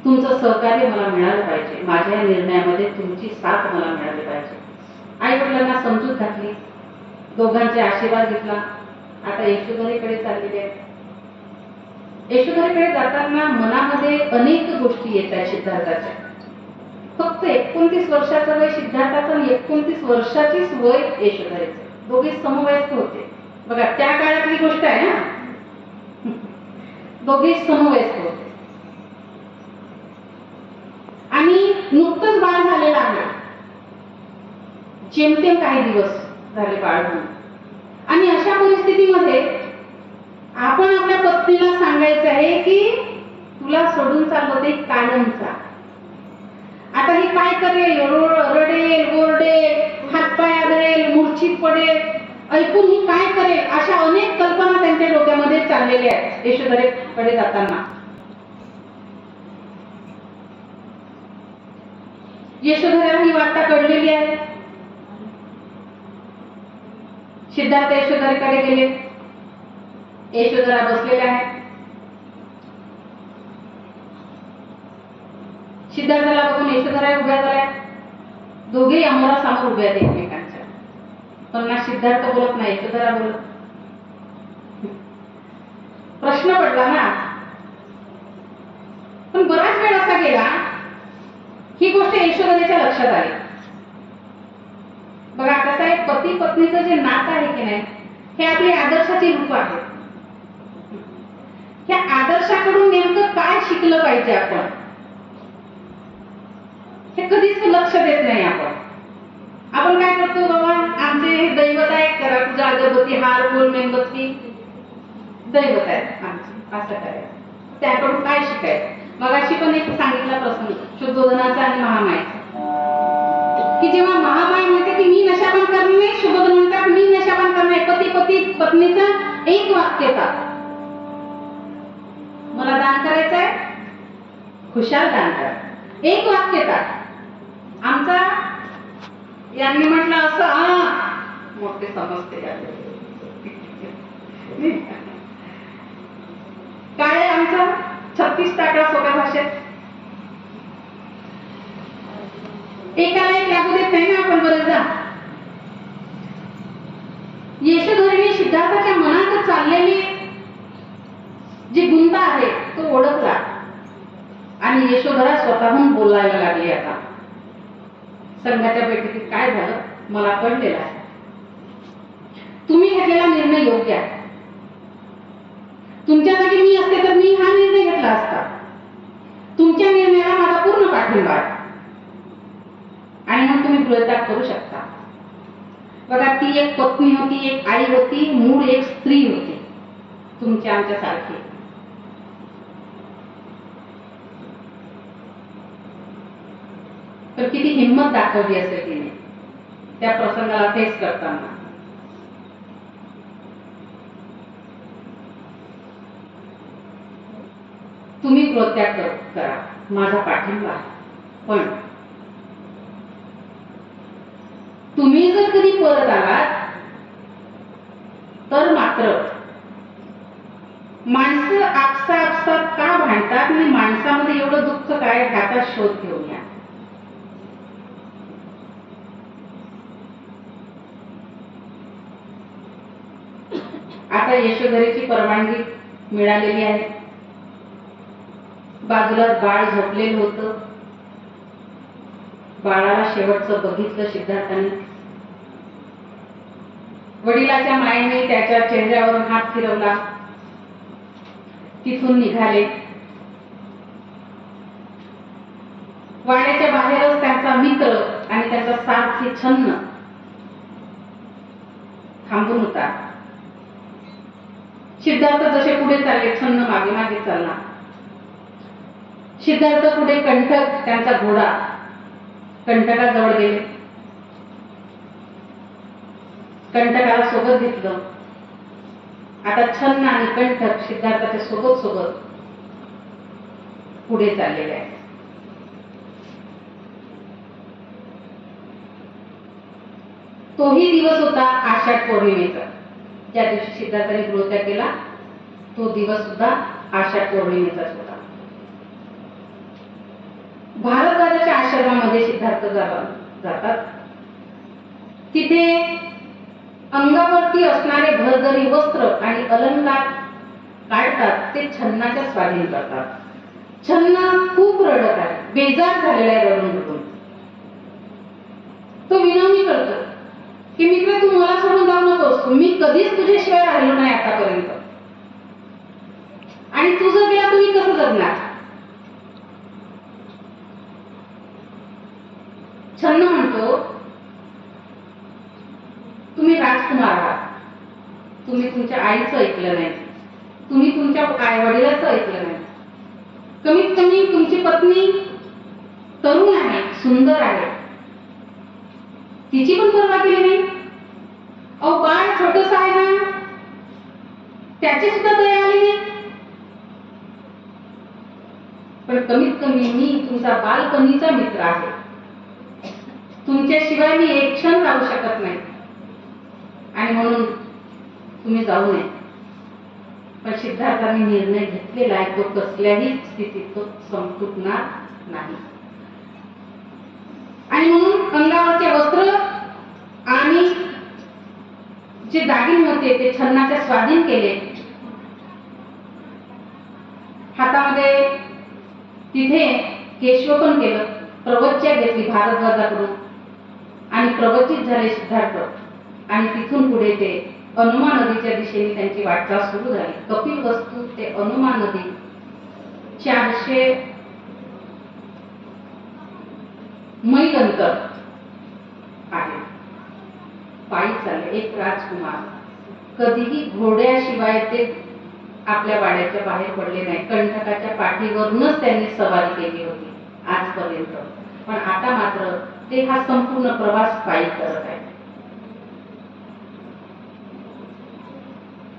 Speaker 1: तुमचं सहकार्य मला मिळालं पाहिजे, माझ्या निर्णयामध्ये तुमची साथ मला मिळाली पाहिजे. आई वडिलांना समजूत घातली, दोघांचे आशीर्वाद घेतला. आता यशोधरेकडे चाललेले आहेत. यशोधरेकडे जाताना मनामध्ये अनेक गोष्टी येत आहेत सिद्धार्थाच्या. फक्त 29 वर्षाचं वय सिद्धार्थाचं आणि 29 वर्षाचीच वय यशोधरेचं, दोघे समवयस्क होते. बघा त्या काळातली गोष्ट आहे ना, दोघे समवयस्क होते आणि नुकतंच बाळ झालेलं आहे. जेमतेम काही दिवस झाले बाळ होऊन. आणि अशा परिस्थितीमध्ये आपण आपल्या पत्नीला सांगायचं आहे की तुला सोडून चाललो ते कायमचा. आता ही काय करेल, रडेल, ओरडेल, हातपाय आदळेल, मूर्छित पडेल, ऐकून ही काय करेल, अशा अनेक कल्पना त्यांच्या डोक्यामध्ये चाललेल्या आहेत यशोधरेकडे जाताना. यशोधरेला ही वार्ता कळलेली आहे. सिद्धार्थ यशोधरेकडे गेले. यशोधरा बसलेल्या आहेत. सिद्धार्थाला बघून यशोधरा उभ्या झाल्या. दोघेही अमोरासमोर उभ्या आहेत एकमेकांच्या. पण ना सिद्धार्थ बोलत नाही, यशोधरा बोलत. प्रश्न पडला ना. पण बराच वेळ असा गेला, ही गोष्ट यशोधरेच्या लक्षात आली. बघा कसं आहे, पती पत्नीचं जे नातं आहे की नाही, हे आपली आदर्शाची रूप आहे. या आदर्शाकडून नेमकं काय शिकलं पाहिजे आपण, हे कधीच लक्ष देत नाही आपण. आपण काय करतो, बाबा आमचे हे दैवत आहे, करा तुझा अगरबत्ती, हार, फूल, मेणबत्ती दैवत आहे आमचे, असं करायचं. त्याकडून काय शिकायचं. मगाशी पण एक सांगितला प्रसंग शुद्धोधनाचा आणि महामायेचा. की जेव्हा महामाया म्हणते की मी नशापान करणार नाही, सुभद्रा म्हणतात मी नशापान करणार नाही, पती पती पत्नीचा एक वाक्यता, मला दान करायचंय, खुशाल दान करा, एक वाक्यता. आमचा यांनी म्हटलं असं मोठे समजते काय आमचा 36 टाका सोप्या भाषेत. एकाला एक लागू देत नाही ना आपण बरेचदा. यशोधरीने सिद्धार्थाच्या मनात चाललेली जी गुंता आहे तो ओळखला आणि यशोधरा स्वतःहून बोलायला लागली. आता संघाच्या बैठकीत काय झालं मला कळलेलं आहे. तुम्ही घेतलेला निर्णय योग्य आहे. तुमच्या जागी मी असते तर मी हा निर्णय घेतला असता. तुमच्या निर्णयाला माझा पूर्ण पाठिंबा आहे आणि मग तुम्ही गृहत्याग करू शकता. बघा ती एक पत्नी होती, एक आई होती, मूळ एक स्त्री होती तुमच्या आमच्या सारखी. तर किती हिंमत दाखवली असेल तिने त्या प्रसंगाला फेस करताना. तुम्ही गृहत्याग करा, माझा पाठिंबा आहे. पण तुम्ही जर कधी परत आलात तर मात्र माणसं आपसात का भांडतात आणि माणसामध्ये एवढं दुःख काय ह्याचा शोध घेऊन या. आता यशोधरीची परवानगी मिळालेली आहे. बाजूला बाळ झोपलेलं होतं. बाळाला शेवटचं बघितलं सिद्धार्थाने. वडिलाच्या मायेने त्याच्या चेहऱ्यावरून हात फिरवला. तिथून निघाले. वाड्याच्या बाहेरच त्यांचा मित्र आणि त्याचा सारथी छन्न थांबून होता. सिद्धार्थ जसे पुढे चालले छन्न मागे मागे चालला. सिद्धार्थ पुढे कंठक त्यांचा घोडा कंटकाजवळ गेले. कंटकाला सोबत घेतलं. आता छन्न आणि कंठक सिद्धार्थाच्या सोबत सोबत पुढे चाललेले आहे. तोही दिवस होता आषाढ पौर्णिमेचा. ज्या दिवशी सिद्धार्थाने गृहत्याग केला तो दिवस सुद्धा आषाढ पौर्णिमेचाच होता. भारद्वाजाच्या आश्रमामध्ये सिद्धार्थ जातात. तिथे अंगावरती असणारे भरजरी वस्त्र आणि अलंकार काढतात. ते छन्नाच्या स्वाधीन करतात. छन्ना खूप रडत आहे, बेजार झालेला आहे रडून रडून. तो विनवणी करतो की मित्र तू मला सोडून जाऊ नकोस, मी कधीच तुझ्याशिवाय राहिलो नाही आतापर्यंत आणि तू जर गेला तुम्ही कसं जगणार. छन्न म्हणतो तुम्ही राजकुमार आहात, तुम्ही तुमच्या आईचं ऐकलं नाही, तुम्ही तुमच्या आई वडिलांचं ऐकलं नाही. कमीत कमी तुमची पत्नी तरुण आहे, सुंदर आहे, तिची पण पर्वा केली नाही. अहो बाळ छोटस आहे ना, त्याची सुद्धा दया आली नाही. पण कमीत कमी मी तुमचा बालपणीचा मित्र आहे, तुमच्याशिवाय मी एक क्षण राहू शकत नाही आणि म्हणून तुम्ही जाऊ नये. पण सिद्धार्थाने निर्णय घेतलेला आहे, तो कसल्याही स्थितीत तो संपुटणार नाही. आणि म्हणून अंगावरचे वस्त्र आणि जे दागिने होते ते छन्नाच्या स्वाधीन केले. हातामध्ये तिथे केशवपन केलं, प्रवच्या घेतली भारद्वाजाकडून आणि प्रवचित झाले सिद्धार्थ. आणि तिथून पुढे ते अनुमा नदीच्या दिशेने त्यांची वाटचाल सुरू झाली. कपिलवस्तू ते अनुमा नदी 400 मैल अंतर आहे. पायी चालले. एक राजकुमार कधीही घोड्याशिवाय ते आपल्या वाड्याच्या बाहेर पडले नाही. कंठकाच्या पाठीवरूनच त्यांनी सवारी केली होती आजपर्यंत. पण आता मात्र ते हा संपूर्ण प्रवास पायी करत आहे.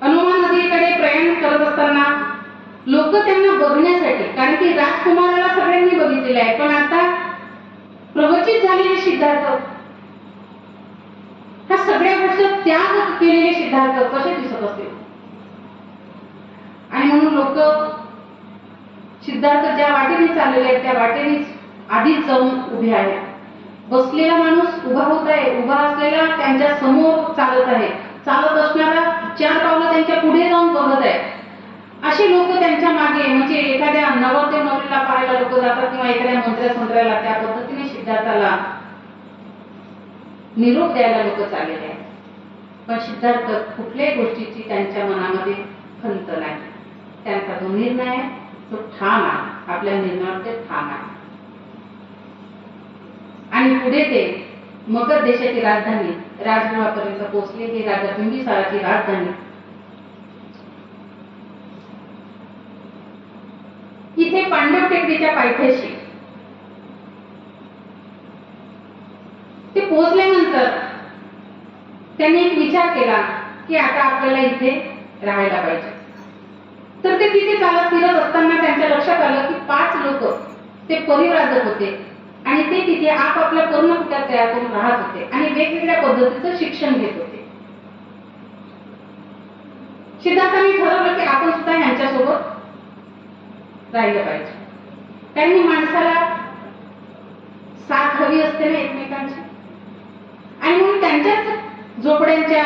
Speaker 1: हनुमान नदीकडे प्रयाण करत असताना लोक त्यांना बघण्यासाठी, कारण की राजकुमाराला सगळ्यांनी बघितलेलं आहे, पण आता प्रवचित झालेले सिद्धार्थ, ह्या सगळ्या गोष्टी त्याग केलेले सिद्धार्थ कसे दिसत असतील. आणि म्हणून लोक सिद्धार्थ ज्या वाटेने चाललेले आहेत त्या वाटेनेच आधीच जाऊन उभे आहेत. बसलेला माणूस उभा होत आहे, उभा असलेला त्यांच्या समोर चालत आहे, चालत असणारा 4 पावलं त्यांच्या पुढे जाऊन बघत आहे. असे लोक त्यांच्या मागे, म्हणजे एखाद्या नवरदेव नवरीला पाहायला लोक जातात किंवा एखाद्या मंत्र्याला, त्या पद्धतीने सिद्धार्थाला निरोप द्यायला लोक चाललेले आहेत. पण सिद्धार्थ कुठल्याही गोष्टीची त्यांच्या मनामध्ये खंत नाही. त्यांचा जो निर्णय आहे तो ठाम आहे, आपल्या निर्णयावर ते ठाम आहे. आणि पुढे ते मगध देशाची राजधानी राजगृहापर्यंत पोहोचले. हे राजा बिंबिसाराची राजधानी. इथे पांडव टेकडीच्या पायथ्याशी ते पोहोचल्यानंतर त्यांनी एक विचार केला की आता आपल्याला इथे राहायला पाहिजे. तर ते तिथे चालत फिरत असताना त्यांच्या लक्षात आलं की 5 लोक ते परिव्राजक होते आणि ते तिथे आपापल्या पर्णकुट्या तयार करून राहत होते आणि वेगवेगळ्या पद्धतीचं शिक्षण घेत होते. सिद्धार्थांनी ठरवलं की आपण सुद्धा यांच्यासोबत राहिलं पाहिजे. त्यांनी माणसाला साथ हवी असते ना एकमेकांची, आणि म्हणून त्यांच्याच झोपड्यांच्या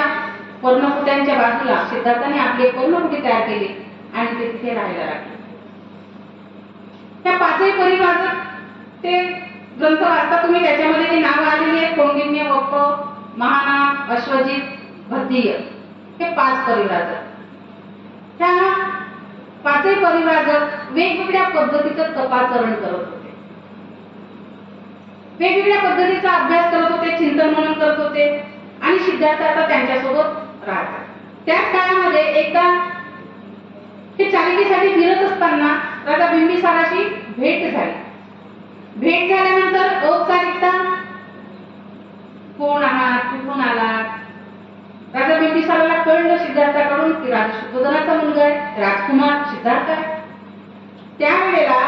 Speaker 1: पर्णकुट्यांच्या बाजूला सिद्धार्थांनी आपली पर्णकुटी तयार केली आणि ते तिथे राहायला लागले. त्या 5ही परिवारात ते ग्रंथ वाचता तुम्ही, त्याच्यामध्ये जी नावं आलेली आहेत कोंडिन्य, वप्प, महानाद, अश्वजित, भद्दीय, हे 5 परिवारात. त्या 5ही परिवारात वेगवेगळ्या पद्धतीचं तपाचरण करत होते, वेगवेगळ्या पद्धतीचा अभ्यास करत होते, चिंतन मनन करत होते आणि सिद्धार्थ आता त्यांच्यासोबत राहतात. त्याच काळामध्ये एकदा ते चालिकेसाठी फिरत असताना राजा बिंबिसाराशी भेट झाली. भेट झाल्यानंतर औपचारिकता, कोण आहात, कुठून आलात. राजा बिंबिसाराला कळलं सिद्धार्थाकडून की राजा शुद्धोधनाचा मुलगा आहे, राजकुमार सिद्धार्थ आहे. त्यावेळेला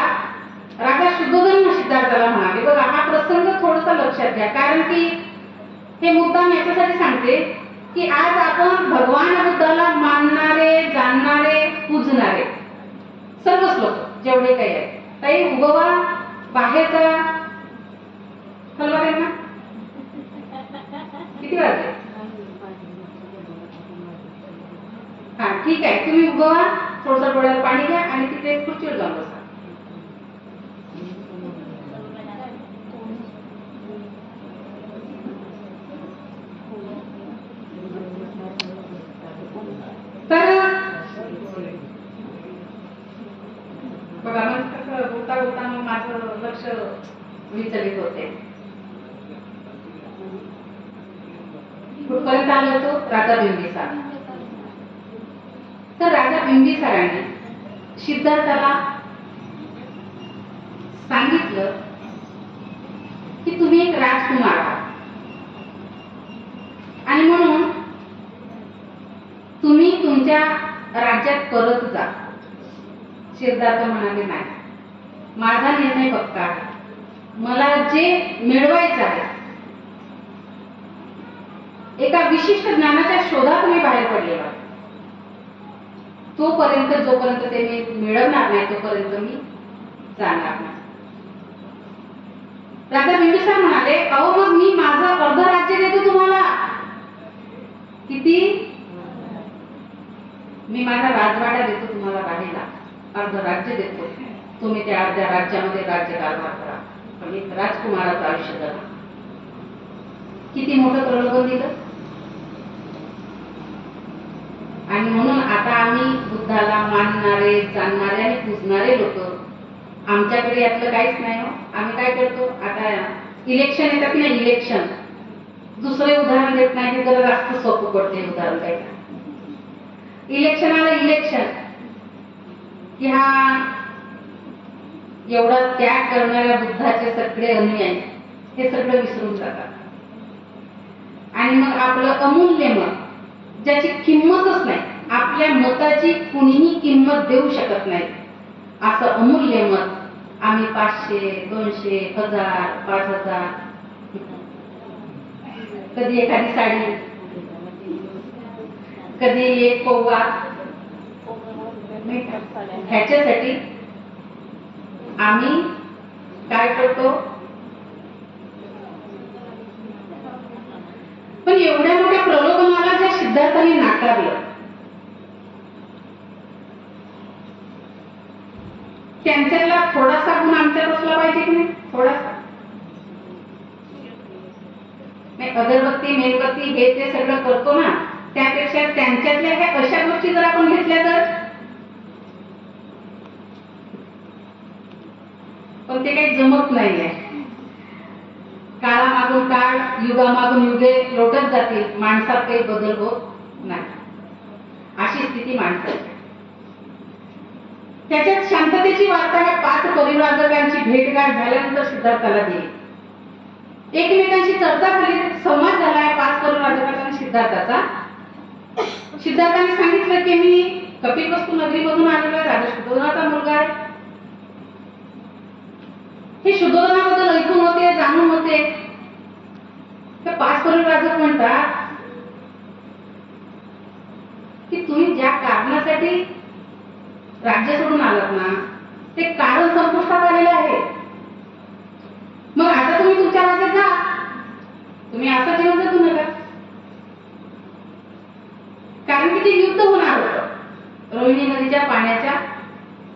Speaker 1: राजा शुद्धोधन सिद्धार्थाला म्हणाले, बघा हा प्रसंग थोडासा लक्षात घ्या, कारण की हे मुद्दाम याच्यासाठी सांगते की आज आपण भगवान बुद्धाला मानणारे, जाणणारे, पूजणारे सर्वच लोक जेवढे काही आहेत, काही उभवा बाहेरचा हलवा आहे ना. किती वाजले? हा ठीक आहे, तुम्ही उभवा, थोडंसं डोळ्याला पाणी घ्या आणि तिथे खुर्चीवर जाऊन बसा. तर बघा मग कसं बोलता बोलता मग माझं लक्ष विचलित होते. कुठपर्यंत आलो होतो? राजा बिंबिसार. तर राजा बिंबिसाराने सिद्धार्थाला सांगितलं की तुम्ही एक राजकुमार आहात आणि म्हणून तुम्ही तुमच्या राज्यात परत जा. सिद्धार्थ म्हणाले, नाही, माझा निर्णय पक्का आहे, मला जे मिळवायचं आहे, एका विशिष्ट ज्ञानाच्या शोधात मी बाहेर पडलेलो आहे, तोपर्यंत जोपर्यंत ते मी मिळवणार नाही तोपर्यंत मी जाणार नाही. राजा बिंबिसार म्हणाले, अहो मग मी माझं अर्ध राज्य देतो तुम्हाला. किती? मी माझा राजवाडा देतो तुम्हाला राहायला, अर्ध राज्य देतो, तुम्ही त्या अर्ध्या राज्यामध्ये राज्यकारभार करा, पण एक राजकुमाराचं आयुष्य करा. किती मोठं प्रलोभन दिलं. आणि म्हणून आता आम्ही बुद्धाला मानणारे, जाणणारे आणि पूजणारे लोक, आमच्याकडे यातलं काहीच नाही हो. आम्ही काय करतो, आता इलेक्शन येतात की नाही, इलेक्शन, दुसरे उदाहरण देत नाही, हे जरा जास्त सोपं पडते उदाहरण द्यायला. इलेक्शन आलं, इलेक्शन की हा एवढा त्याग करणाऱ्या बुद्धाचे सगळे अनुयायी हे सगळं विसरून जातात आणि मग आपलं अमूल्य मत, ज्याची किंमतच नाही, आपल्या मताची कुणीही किंमत देऊ शकत नाही, असं अमूल्य मत आम्ही 500, 200, 1000, 5000, कधी एखादी साडी, कधी एक पौवा, ह्याच्यासाठी आम्ही काय करतो. पण एवढ्या मोठ्या प्रलोभनाला ज्या सिद्धार्थाने नाकारलं, त्यांच्यातला थोडासा गुण आमच्यात असला पाहिजे की नाही? थोडासा अगरबत्ती, मेणबत्ती हे ते सगळं करतो ना, त्यापेक्षा त्यांच्यातल्या ह्या अशा गोष्टी जर आपण घेतल्या तर, पण ते काही जमत नाहीये. काळामागून काळ, युगामागून युगे लोटत जातील, माणसात काही बदल होत नाही. अशी स्थिती माणसाची. त्याच्यात शांततेची वार्ता ह्या 5 परिव्राजकांची भेटगाठ झाल्यानंतर सिद्धार्थाला दिली. एकमेकांशी चर्चा झाली, संवाद झाला या 5 परिव्राजकांचा आणि सिद्धार्थाचा. सिद्धार्थाने सांगितलं की मी कपिलवस्तू नगरीमधून आलेलो आहे, राजा शुद्धोधनाचा मुलगा आहे. हे शुद्धोधनाबद्दल ऐकून होते, जाणून होते. तर 5 परिव्राजक म्हणतात की तुम्ही ज्या कारणासाठी राज्य सोडून आलात ना, ते कारण संपुष्टात आलेलं आहे. मग आता तुम्ही तुमच्या राज्यात जा, तुम्ही असं जीवन जगू नका. कारण की ते युद्ध होणार होतं, रोहिणी नदीच्या पाण्याच्या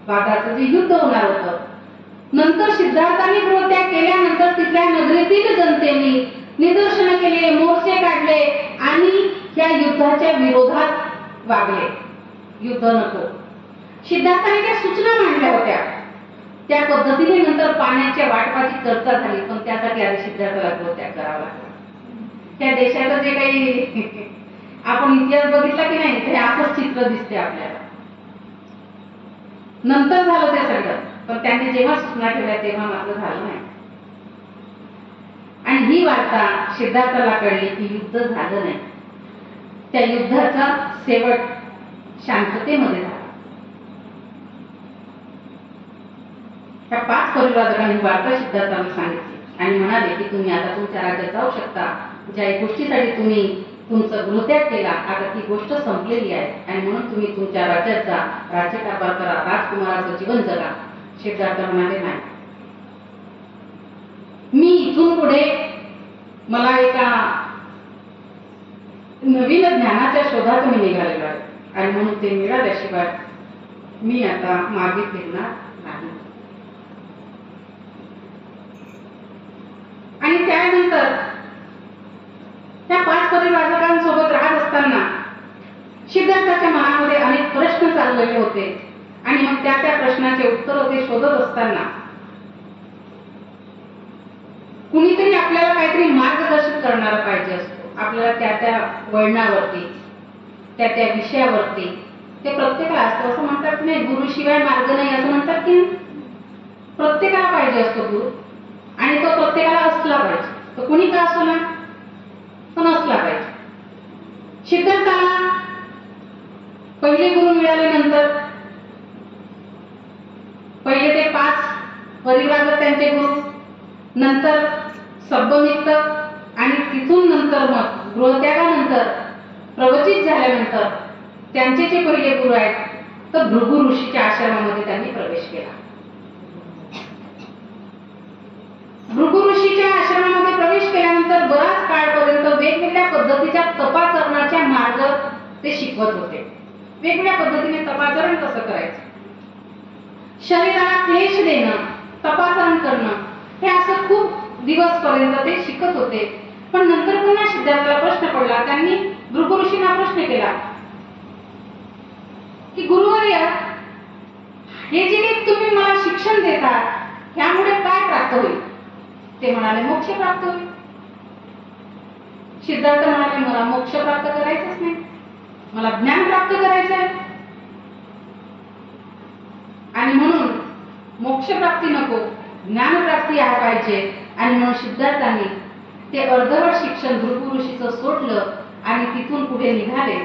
Speaker 1: वादाचं जे युद्ध होणार होतं. नंतर सिद्धार्थाने गृहत्याग केल्यानंतर तिथल्या नगरीतील जनतेने निदर्शनं केले, मोर्चे काढले आणि या युद्धाच्या विरोधात वागले. युद्ध नको. सिद्धार्थाने त्या सूचना मांडल्या होत्या, त्या पद्धतीने नंतर पाण्याच्या वाटपाची चर्चा झाली. पण त्यासाठी आधी सिद्धार्थाला गृहत्याग करावा लागला. त्या देशाचं जे काही आपण इतिहास बघितला की नाही, ते असंच चित्र दिसते आपल्याला. नंतर झालं ते सगळं, पण त्यांनी जेव्हा सूचना ठेवल्या तेव्हा मात्र झालं नाही. आणि ही वार्ता सिद्धार्थाला कळली की युद्ध झालं नाही. त्या युद्धाचा शेवट शांततेमध्ये झाला. त्या 5 परिव्राजकांनी वार्ता सिद्धार्थाला सांगितली आणि म्हणाले की तुम्ही आता तुमच्या राज्यात जाऊ शकता. ज्या गोष्टीसाठी तुम्ही तुमचा गृहत्याग केला, आता ती गोष्ट संपलेली आहे आणि म्हणून तुम्ही तुमच्या राज्यात जा, राज्यकारभार करा, राजकुमाराचं जीवन जगा. सिद्धार्थ म्हणाले नाही, मी इथून पुढे मला एका नवीन ज्ञानाच्या शोधात मी निघालेलो आहे आणि म्हणून ते मिळाल्याशिवाय मी आता मागे फिरणार नाही. आणि त्यानंतर त्या 5 परिव्राजकांसोबत राहत असताना सिद्धार्थाच्या मनामध्ये अनेक प्रश्न चाललेले होते आणि मग त्या प्रश्नाचे उत्तर ते शोधत असताना कुणीतरी आपल्याला काहीतरी मार्गदर्शन करणारा पाहिजे असतो. आपल्याला त्या वळणावरती, त्या विषयावरती ते प्रत्येकाला असतो. असं म्हणतात की नाही, गुरुशिवाय मार्ग नाही, असं म्हणतात की प्रत्येकाला पाहिजे असतो गुरु, आणि तो प्रत्येकाला असला पाहिजे. तो कुणी का असो ना, पण असला पाहिजे. सिद्धार्थाला पहिले गुरु मिळाल्यानंतर पहिले ते 5 परिव्राजक त्यांचे गुरु, नंतर सब्बमित्त, आणि तिथून नंतर मग गृहत्यागानंतर प्रवचित झाल्यानंतर त्यांचे जे पहिले गुरु आहेत तर भृगु ऋषीच्या आश्रमामध्ये त्यांनी प्रवेश केला. भृगु ऋषीच्या आश्रमामध्ये प्रवेश केल्यानंतर बराच काळपर्यंत वेगवेगळ्या पद्धतीच्या तपाचरणाच्या मार्ग ते शिकवत होते. वेगवेगळ्या पद्धतीने तपाचरण कसं करायचं, शरीराला क्लेश देणं, तपाचरण करणं, हे असं खूप दिवस पर्यंत ते शिकत होते. पण नंतर पुन्हा सिद्धार्थाला प्रश्न पडला. त्यांनी भृगु ऋषींना प्रश्न केला की गुरुवर्य, हे जे तुम्ही मला शिक्षण देतात ह्यामुळे काय प्राप्त होईल? ते म्हणाले मोक्ष प्राप्त होईल. सिद्धार्थ म्हणाले मला मोक्ष प्राप्त करायचंच नाही, मला ज्ञान प्राप्त करायचं आहे, आणि म्हणून मोक्ष प्राप्ती नको, ज्ञान प्राप्ती आहे पाहिजे. आणि म्हणून सिद्धार्थांनी ते अर्धवट शिक्षण भृगु ऋषीचं सोडलं आणि तिथून पुढे निघाले.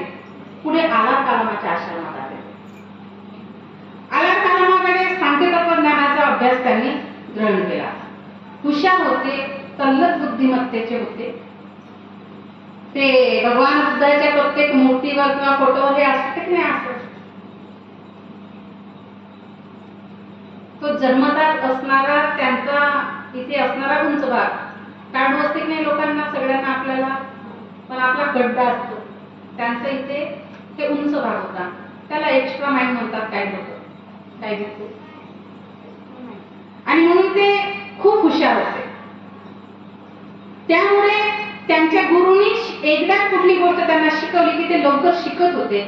Speaker 1: पुढे आलाकालामाच्या आश्रमात आले. आलाकालामाकडे सांख्य तत्वज्ञानाचा अभ्यास त्यांनी ग्रहण केला. हुशार होते, तल्लख बुद्धिमत्तेचे होते. ते भगवान बुद्धाच्या प्रत्येक मूर्तीवर किंवा फोटोवर हे असते की नाही असं तो जन्मतात असणारा त्यांचा इथे असणारा उंच भाग काढू असते की नाही लोकांना सगळ्यांना आपल्याला पण आपला गड्डा असतो त्यांचा इथे ते उंच भाग होता. त्याला एक्स्ट्रा माइंड म्हणतात काय होतं काय घेतो आणि म्हणून ते खूप हुशार होते. त्यामुळे त्यांच्या गुरुनी एकदा कुठली गोष्ट त्यांना शिकवली की ते लवकर शिकत होते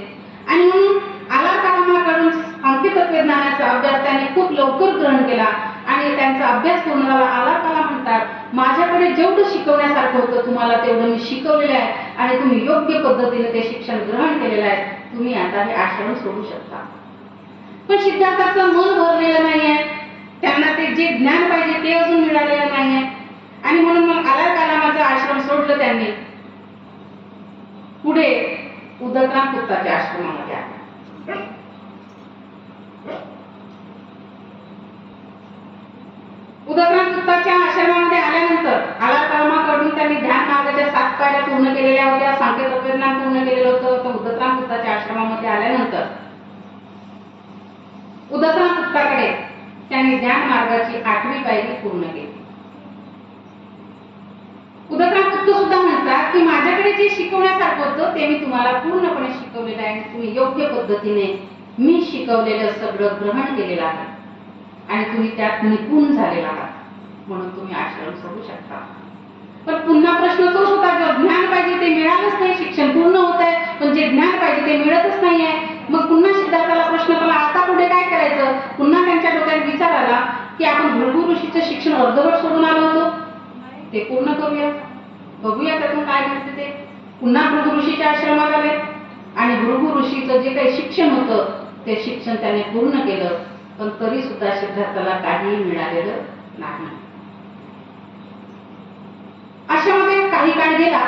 Speaker 1: आणि म्हणून आलाकालामाकडून सांख्य तत्वज्ञानाचा अभ्यास त्यांनी खूप लवकर ग्रहण केला आणि त्यांचा अभ्यास पूर्ण झाला. आलाकाला म्हणतात माझ्याकडे जेवढं शिकवण्यासारखं होतं तुम्हाला तेवढं मी शिकवलेलं आहे आणि तुम्ही योग्य पद्धतीने ते शिक्षण ग्रहण केलेलं आहे. तुम्ही आता हे आश्रम सोडू शकता. पण सिद्धार्थाचं मन भरलेलं नाहीये. त्यांना ते जे ज्ञान पाहिजे ते अजून मिळालेलं नाहीये आणि म्हणून मग आलाकालामाचा आश्रम सोडलं त्यांनी. पुढे उदकराम पुत्ताच्या आश्रमामध्ये आले. उदकराम पुत्ताच्या आश्रमामध्ये आल्यानंतर आलाकालामाकडून त्यांनी ध्यान मार्गाच्या 7 पायऱ्या पूर्ण केलेल्या होत्या. सांख्य तत्वज्ञान पूर्ण केलेलं होतं. तर उदकराम पुत्ताच्या आश्रमामध्ये आल्यानंतर उदकराम पुत्ताकडे त्यांनी ज्ञान मार्गाची 8वी पायरी पूर्ण केली. उदकराम पुत्त सुद्धा म्हणतात की माझ्याकडे जे शिकवण्यासारखं होतं ते मी तुम्हाला पूर्णपणे शिकवलेलं आहे. तुम्ही योग्य पद्धतीने मी शिकवलेलं सगळं ग्रहण केलेलं आहे आणि तुम्ही त्यात निपुण झालेला आहात म्हणून तुम्ही आश्रम सोडू शकता. पण पुन्हा प्रश्न तोच होता जो ज्ञान पाहिजे ते मिळालंच नाही. शिक्षण पूर्ण होत आहे पण जे ज्ञान पाहिजे ते मिळतच नाहीये. मग पुन्हा सिद्धार्थाला प्रश्न पडला आता पुढे काय करायचं. पुन्हा त्यांच्या डोक्यात विचार आला की आपण भृगु ऋषीचं शिक्षण अर्धवट सोडून आलो होतो ते पूर्ण करूया बघूया त्यातून काय घडते ते. पुन्हा भृगु ऋषीच्या आश्रमात आले आणि भृगु ऋषीचं जे काही शिक्षण होतं ते शिक्षण त्याने पूर्ण केलं. पण तरी सुद्धा सिद्धार्थाला काही मिळालेलं नाही. अशामध्ये काही काळ गेला.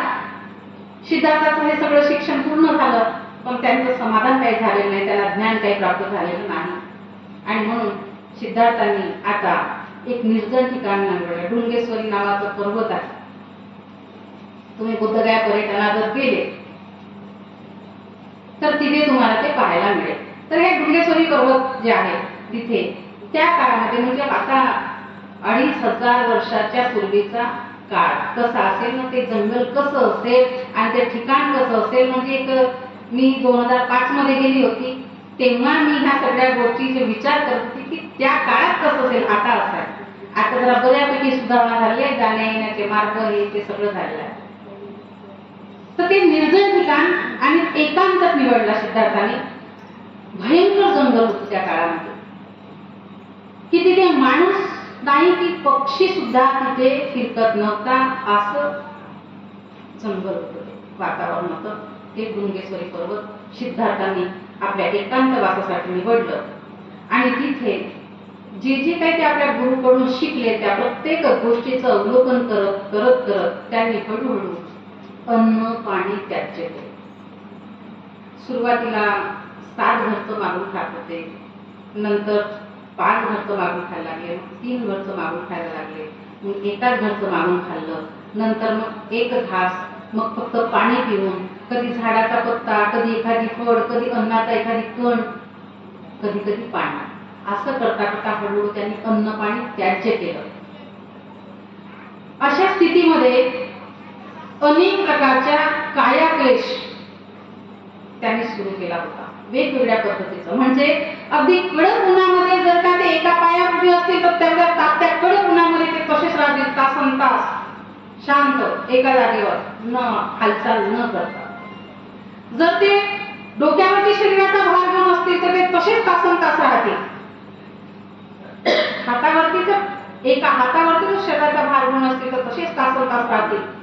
Speaker 1: सिद्धार्थाचं हे सगळं शिक्षण पूर्ण झालं पण त्यांचं समाधान काही झालेलं नाही. त्याला ज्ञान काही प्राप्त झालेलं नाही आणि म्हणून सिद्धार्थांनी आता एक निर्जन ठिकाण निवडलं. डुंगेश्वरी नावाचा पर्वत आहे. तुम्ही बुद्धगया पर्यटनाला गेले तर तिथे तुम्हाला ते पाहायला मिळेल. तर हे डुंगेश्वरी पर्वत जे आहे तिथे त्या काळामध्ये म्हणजे आता 2500 वर्षाच्या पूर्वीचा काळ कसा असेल ना ते जंगल कसं असेल आणि ते ठिकाण कसं असेल म्हणजे एक मी 2005 मध्ये गेली होती तेव्हा मी ह्या सगळ्या गोष्टीचे विचार करत होती की त्या काळात कसं असेल आता असं आहे. आता जरा बऱ्यापैकी सुधारणा झाली आहे. जाण्या येण्याचे मार्ग हे ते सगळं झालेलं आहे. तर ते निर्जन ठिकाण आणि एकांतात निवडला सिद्धार्थाने. भयंकर जंगल होतं त्या काळामध्ये की तिथे माणूस नाही की पक्षी सुद्धा तिथे फिरकत नव्हता असं जंगल होतं. वातावरण होतं. ते डुंगेश्वरी पर्वत सिद्धार्थांनी आपल्या एकांत वासासाठी निवडलं आणि तिथे जे जे काही ते आपल्या गुरुकडून शिकले त्या प्रत्येक गोष्टीचं अवलोकन करत करत करत त्यांनी हळूहळू अन्न पाणी त्याचे केले. सुरुवातीला 7 घरचं मागून खात होते. नंतर 5 घरचं मागून खायला लागले. 3 घरचं मागून खायला लागले. मग एकाच घरचं मागून खाल्लं. नंतर मग 1 घास मग फक्त पाणी पिऊन कधी झाडाचा पत्ता कधी एखादी फळ कधी अन्नाचा एखादी कण कधी कधी पाणी असं करता करता हळूहळू त्यांनी अन्न पाणी त्याज्य केलं. अशा स्थितीमध्ये अनेक प्रकारच्या कायाक्लेश त्यांनी सुरू केला होता वेगवेगळ्या पद्धतीचं. म्हणजे अगदी कडक उन्हामध्ये जर का ते एका पायावर असतील तर त्या कडक उन्हामध्ये ते तसेच राहतील तासनतास शांत एका जागेवर न हालचाल न करता. जर ते डोक्यावरती शरीराचा भार घेऊन असतील तर ते तसेच तासनतास राहतील. हातावरती तर एका हातावरती जर शरीराचा भार घेऊन असतील तर तसेच तासनतास राहतील.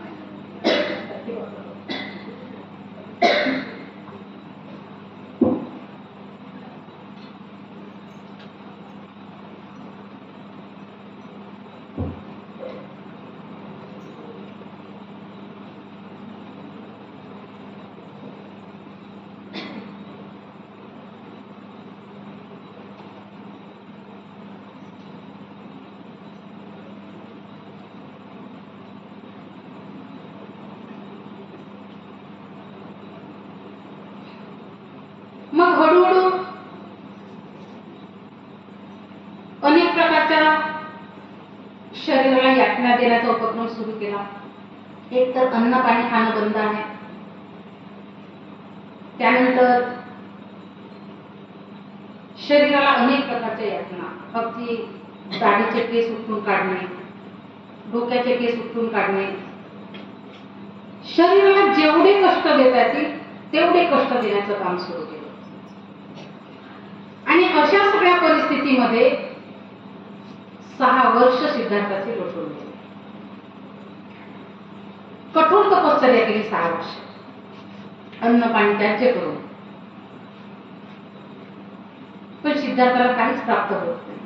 Speaker 1: शरीराला यातना देण्याचा उपक्रम सुरू केला. एक तर अन्न पाणी खाणं बंद आहे. त्यानंतर शरीराला अनेक प्रकारच्या यातना, अगदी दाढीचे केस उपटून काढणे, डोक्याचे केस उपटून काढणे, शरीराला जेवढे कष्ट देता येतील तेवढे कष्ट देण्याचं काम सुरू केलं. आणि अशा सगळ्या परिस्थितीमध्ये 6 वर्ष सिद्धार्थाचे लोटून गेले. कठोर तपश्चर्या केली 6 वर्ष, अन्न पाणी त्याचे करून, पण सिद्धार्थाला काहीच प्राप्त होत नाही.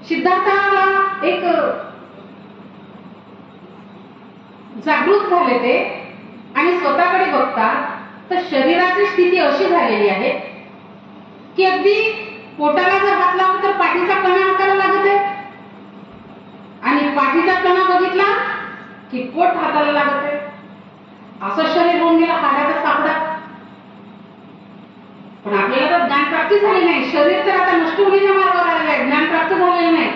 Speaker 1: सिद्धार्थाला एक जागृत झाले ते आणि स्वतःकडे बघतात तर शरीराची स्थिती अशी झालेली आहे की अगदी पोटाला जर हात लावला तर पाठीचा कणा हाताला लागत आहे, आणि पाठीचा कणा बघितला की पोट हाताला लागत आहे. असं शरीर होऊन गेलं, हाडाचा सापडा. पण आपल्याला तर ज्ञान प्राप्ती झाली नाही, शरीर तर आता नष्ट होण्याच्या मार्गावर आलेलं आहे, ज्ञान प्राप्त झालेलं नाही.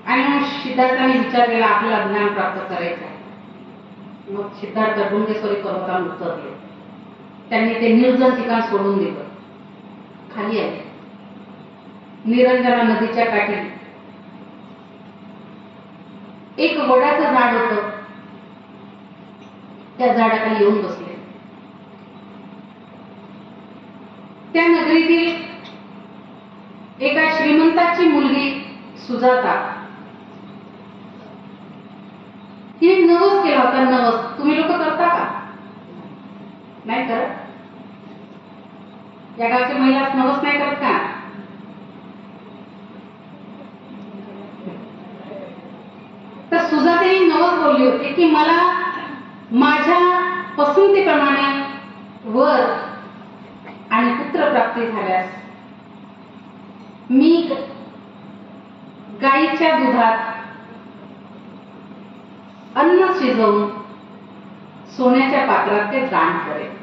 Speaker 1: आणि मग सिद्धार्थाने विचार केला आपल्याला ज्ञान प्राप्त करायचं आहे. मग सिद्धार्थ डुंगेश्वरी पर्वतावर उतरले. त्यांनी ते निर्जन ठिकाण सोडून दिलं, खाली आले. निरंजना नदीच्या काठी एक वडाचं झाड होतं, त्या झाडाखाली येऊन बसले. त्या नगरीतील एका श्रीमंताची मुलगी सुजाता, तिने नवस केला होता. नवस तुम्ही लोक करता का? नाही करत? या गावच्या महिला नवस नाही करत का? तर सुजातेने नवस बोलली होती की मला माझ्या पसंतीप्रमाणे वर आणि पुत्र प्राप्ती झाल्यास मी गाईच्या दुधात अन्न शिजवून सोन्याच्या पात्रात ते दान करेल.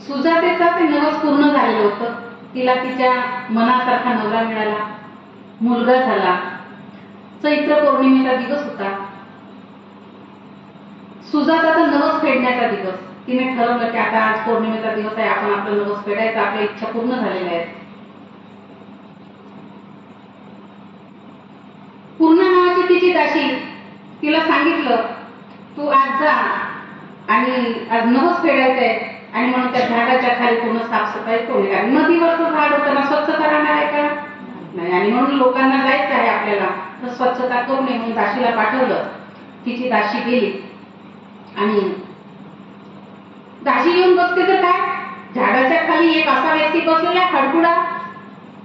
Speaker 1: सुजातेचा ते नवस पूर्ण झालेलं होतं. तिला तिच्या मनासारखा नवरा मिळाला, मुलगा झाला. चैत्र पौर्णिमेचा दिवस होता. सुजाताचा नवस फेडण्याचा दिवस. तिने ठरवलं की आता आज पौर्णिमेचा दिवस आहे, आपण आपला नवस फेडायचा, आपल्या इच्छा पूर्ण झालेल्या आहेत. पूर्णा नावाची तिची दासी तिला सांगितलं तू आज जा आणि आज नवस फेडायचंय, आणि म्हणून त्या झाडाच्या खाली पूर्ण साफसफाई करून घ्या. नदीवरचं झाड होतं ना, स्वच्छता राहणार आहे का? नाही. आणि म्हणून लोकांना जायचं आहे आपल्याला, तर स्वच्छता करू नये म्हणून दाशीला पाठवलं. तिची दाशी गेली आणि दाशी येऊन बघते तर काय, झाडाच्या खाली एक असा व्यक्ती बसलेला, खडकुडा,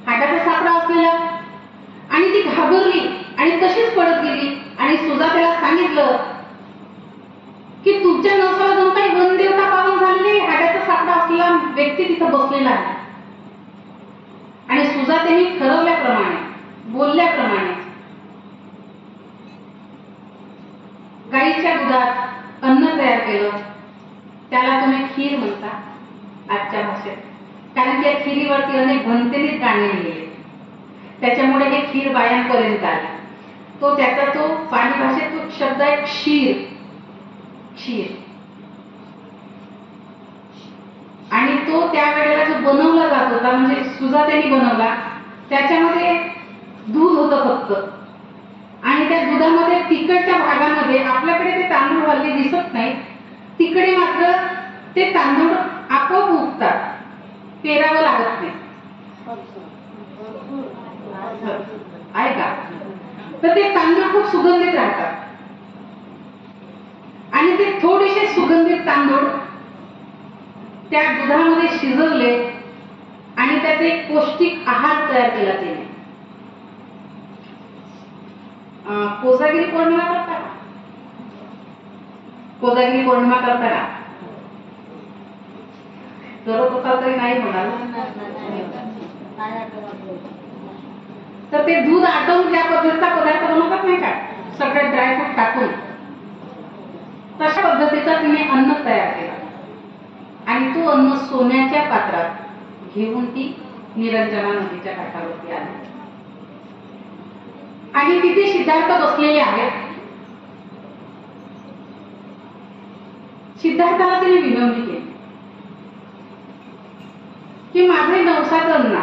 Speaker 1: हाडाचा सापडा असलेला. आणि ती घाबरली आणि तशीच पडत गेली. आणि सुजातेला सांगितलं की तुमच्या नवसाला जणू काही वनदेवता पावन झालेली, हाडाचा सापडा असलेला व्यक्ती तिथं बसलेला आहे. आणि सुजातेने ठरवल्याप्रमाणे, बोलल्याप्रमाणे गाईच्या दुधात अन्न तयार केलं. त्याला तुम्ही खीर म्हणता आजच्या भाषेत, कारण त्या खिरीवरती अनेक भंतेनीत गाणी लिहिली, त्याच्यामुळे हे खीर बायांपर्यंत आले. तो त्याचा तो पाली भाषेत तो शब्द आहे क्षीर. क्षीर. आणि तो त्यावेळेला जो बनवला जात होता, म्हणजे सुजातेने बनवला, त्याच्यामध्ये दूध होतं फक्त. आणि त्या दुधामध्ये तिकडच्या भागामध्ये आपल्याकडे ते तांदूळ हल्ली दिसत नाही, तिकडे मात्र ते तांदूळ आपोआप उगतात, पेरावं लागत नाही. आहे का? तर ते तांदूळ खूप सुगंधित राहतात. आणि ते थोडेसे सुगंधित तांदूळ त्या दुधामध्ये शिजवले आणि त्याचे एक पौष्टिक आहार तयार केला त्याने. कोजागिरी पौर्णिमा करता का? कोजागिरी पौर्णिमा करता का? करत असाल तरी नाही म्हणाल. तर ते दूध आटवून ज्या पद्धतीचा पदार्थ बनवतात नाही का, सगळे ड्रायफ्रूट टाकून, तशा पद्धतीचा तिने अन्न तयार केला. आणि तो अन्न सोन्याच्या पात्रात घेऊन ती निरंजना नदीच्या काठावरती आली आणि तिथे सिद्धार्थ बसलेले आहेत. सिद्धार्थाला तिने विनवणी केली की माझे नवसाच अन्न,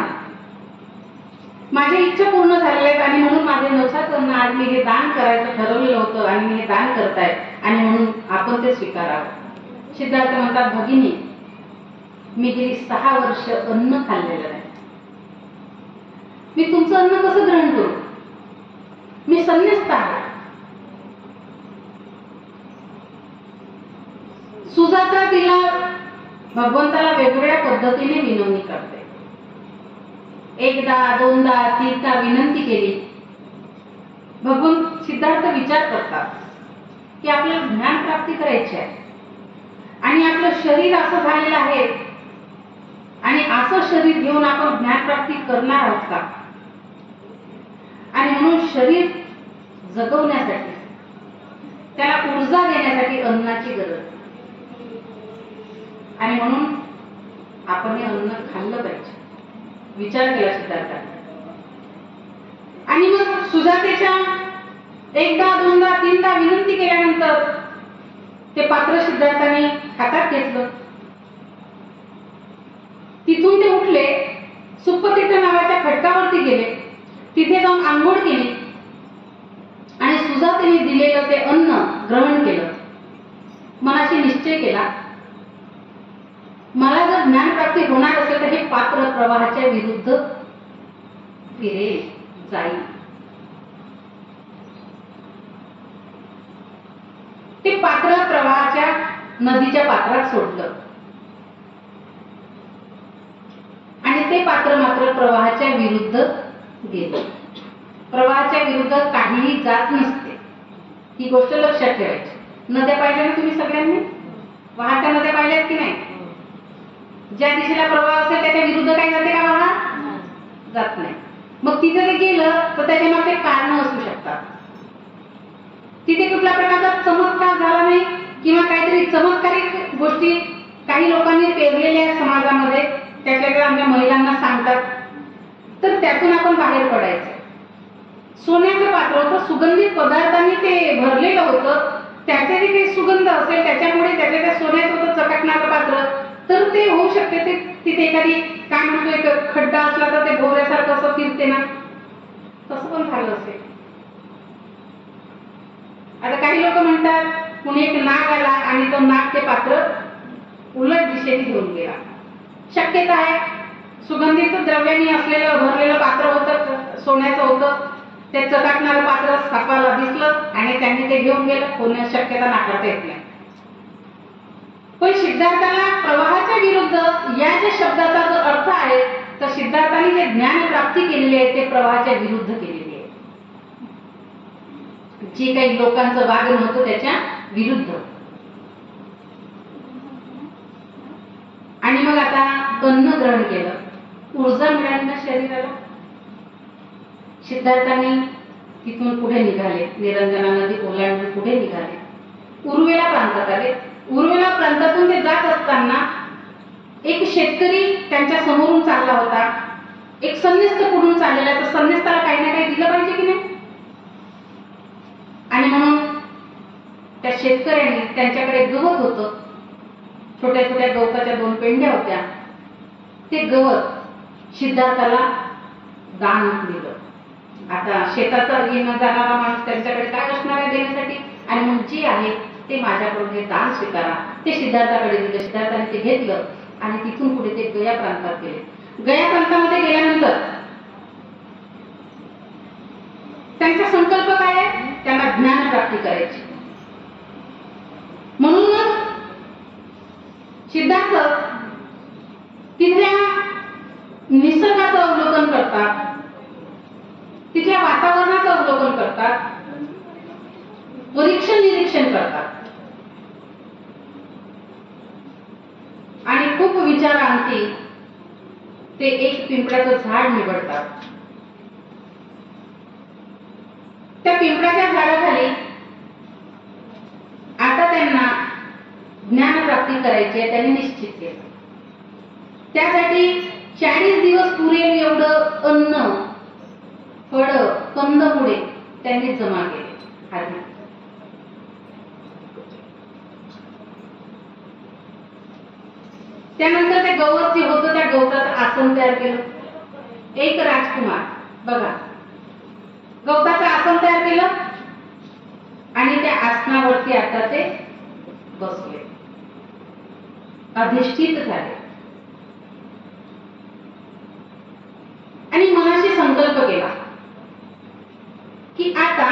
Speaker 1: माझ्या इच्छा पूर्ण झालेल्या आहेत आणि म्हणून माझे नवसाच अन्न आज मी हे दान करायचं ठरवलेलं होतं आणि मी हे दान करताय आणि म्हणून आपण ते स्वीकारावं. सिद्धार्थ म्हणतात, भगिनी, मी गेली 6 वर्ष अन्न खाल्लेलं नाही. मी तुमचं अन्न कसं ग्रहण करू? मी संन्यस्त आहे. सुजाता तिला भगवंताला वेगवेगळ्या पद्धतीने विनवणी करते. एकदा, दोनदा, तीनदा विनंती केली. भगवंत सिद्धार्थ विचार करतात की आपल्याला ज्ञान प्राप्ती करायची आहे आणि आपलं शरीर असं झालेलं आहे आणि असं शरीर घेऊन आपण ज्ञान प्राप्ती करणार आहोत का? आणि म्हणून शरीर जगवण्यासाठी, त्याला ऊर्जा देण्यासाठी अन्नाची गरज आणि म्हणून आपण हे अन्न खाल्लं पाहिजे. विचार केला सिद्धार्थाने आणि मग सुजातेच्या एकदा, दोनदा, तीनदा विनंती केल्यानंतर ते पात्र सिद्धार्थाने हातात घेतलं. तिथून ते उठले, सुप्पतीर्थ नावाच्या खडकावरती गेले, तिथे जाऊन आंघोळ केली आणि सुजातेने दिलेलं ते अन्न ग्रहण केलं. मनाशी निश्चय केला, मला जर ज्ञानप्राप्ती होणार असेल तर हे पात्र प्रवाहाच्या विरुद्ध फिरेल, जाईल. ते पात्र प्रवाहाच्या नदीच्या पात्रात सोडलं आणि ते पात्र मात्र प्रवाहाच्या विरुद्ध गेलं. प्रवाहाच्या विरुद्ध काहीही जात नसते, ही गोष्ट लक्षात ठेवायची. नद्या पाहिल्या ना तुम्ही सगळ्यांनी? वाहत्या नद्या पाहिल्यात की नाही? ज्या दिशेला प्रवाह असेल त्याच्या विरुद्ध काय जाते का वाहा? जात नाही. मग तिथे ते गेलं तर त्याच्या मागे कारण असू शकतात. तिथे कुठल्या प्रकारचा चमत्कार झाला नाही किंवा काहीतरी चमत्कारिक गोष्टी काही लोकांनी पेरलेल्या समाजामध्ये, त्याच्याकडे आमच्या महिलांना सांगतात, तर त्यातून आपण बाहेर पडायचं. सोन्याचं पात्र होतं, सुगंधित पदार्थांनी ते भरलेलं होतं, त्याचे जे काही सुगंध असेल त्याच्यामुळे त्याच्या त्या सोन्याचं होतं चकाकणारं पात्र, तर ते होऊ शकते ते तिथे एखादी काय म्हणतो एक खड्डा असला तर ते भोवऱ्यासारखं असं फिरते ना, तसं पण झालं असेल. आता काही लोक म्हणतात कुणी एक नाग आला आणि तो नाग ते पात्र उलट दिशेने घेऊन गेला. शक्यता आहे, सुगंधित द्रव्यांनी असलेलं भरलेलं पात्र होतं, सोन्याचं होतं, ते चकाकणारं पात्र सापाला दिसलं आणि त्यांनी ते घेऊन गेलं. होण्याची शक्यता नाकारता येत नाही. पण सिद्धार्थाला प्रवाहाच्या विरुद्ध या ज्या शब्दाचा जो अर्थ आहे, तर सिद्धार्थाने जे ज्ञान प्राप्ती केलेली आहे ते प्रवाहाच्या विरुद्ध केलेली आहे. जे काही लोकांचं वागणं होतं त्याच्या विरुद्ध. आणि मग आता अन्न ग्रहण केलं, ऊर्जा मिळाली ना शरीराला. सिद्धार्थाने तिथून पुढे निघाले, निरंजना नदी ओलांडून पुढे निघाले, उर्वेला प्रांतात आले. उर्वेला प्रांतातून ते जात असताना एक शेतकरी त्यांच्या समोरून चालला होता. एक संन्यस्त पुढून चाललेला, तर संन्यस्ताला काही ना काही दिलं पाहिजे की नाही. आणि म्हणून त्या शेतकऱ्यांनी, त्यांच्याकडे गवत होतं, छोट्या छोट्या गवताच्या 2 पेंड्या होत्या, ते गवत सिद्धार्थाला दान दिलं. आता शेताचा येणं जाणारा माणूस त्यांच्याकडे काय असणार आहे देण्यासाठी, आणि मग जे आहे ते माझ्याकडून हे दान स्वीकारा, ते सिद्धार्थाकडे दिलं. सिद्धार्थाने ते घेतलं आणि तिथून पुढे ते गया प्रांतात गेले. गया प्रांतामध्ये गेल्यानंतर त्यांचा संकल्प काय आहे? त्यांना ज्ञान प्राप्ती करायची. म्हणून सिद्धार्थ तिथल्या निसर्गाचं अवलोकन करतात, तिथल्या वातावरणाचं अवलोकन करतात, परीक्षण निरीक्षण करतात आणि खूप विचारांती ते एक पिंपळाचं झाड निवडतात. त्या पिंपळाच्या झाडाखाली आता त्यांना ज्ञान प्राप्ती करायची आहे, त्यांनी निश्चित केलं. त्यासाठी 40 दिवस पुरेल एवढं अन्न, फळ, कंदमुळे त्यांनी जमा केले आधी. त्यानंतर ते गवत जे होतं त्या गवताचं आसन तयार केलं. एक राजकुमार बघा गवताचं आसन तयार केलं आणि त्या आसनावरती आता ते बसले, अधिष्ठित झाले आणि मनाशी संकल्प केला की आता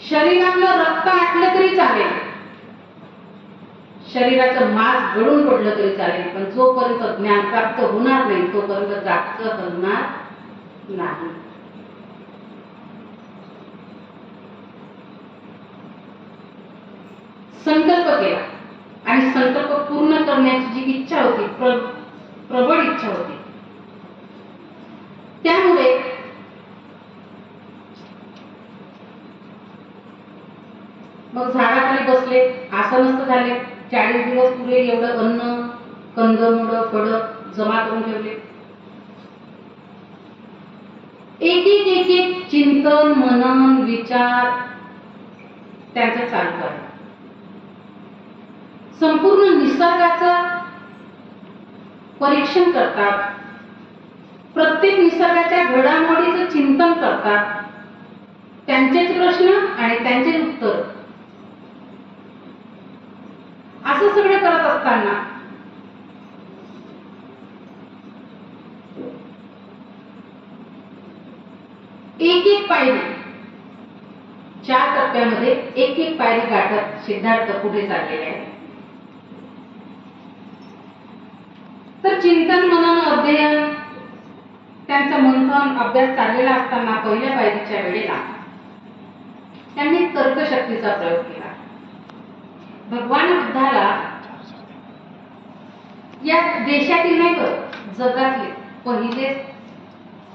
Speaker 1: शरीरातलं रक्त आटलं तरी चालेल, शरीराचं मांस गळून पडलं तरी चालेल, पण जोपर्यंत ज्ञान प्राप्त होणार नाही तोपर्यंत जागचं बनणार नाही. संकल्प केला आणि संकल्प पूर्ण करण्याची जी इच्छा होती, प्रबळ इच्छा होती, त्यामुळे मग झाडाखाली बसले, आसनस्थ झाले. 40 दिवस पुरेल एवढं अन्न, कंदमुळं, फळं जमा करून ठेवले. एक एक चिंतन, मनन, विचार त्यांचं चालू आहे. संपूर्ण निसर्गाचं परीक्षण करतात, प्रत्येक निसर्गाच्या घडामोडीचं चिंतन करतात, त्यांचेच प्रश्न आणि त्यांचे उत्तर असं सगळं करत असताना एक पायरी, 4 टप्प्यामध्ये एक पायरी गाठत सिद्धार्थ पुढे चाललेले आहे. तर चिंतन, मनन, अध्ययन, त्यांचं मंथन, अभ्यास चाललेला असताना पहिल्या पायरीच्या वेळेला त्यांनी तर्कशक्तीचा प्रयोग केला. भगवान बुद्धाला या देशातील नाही तर जगातले पहिले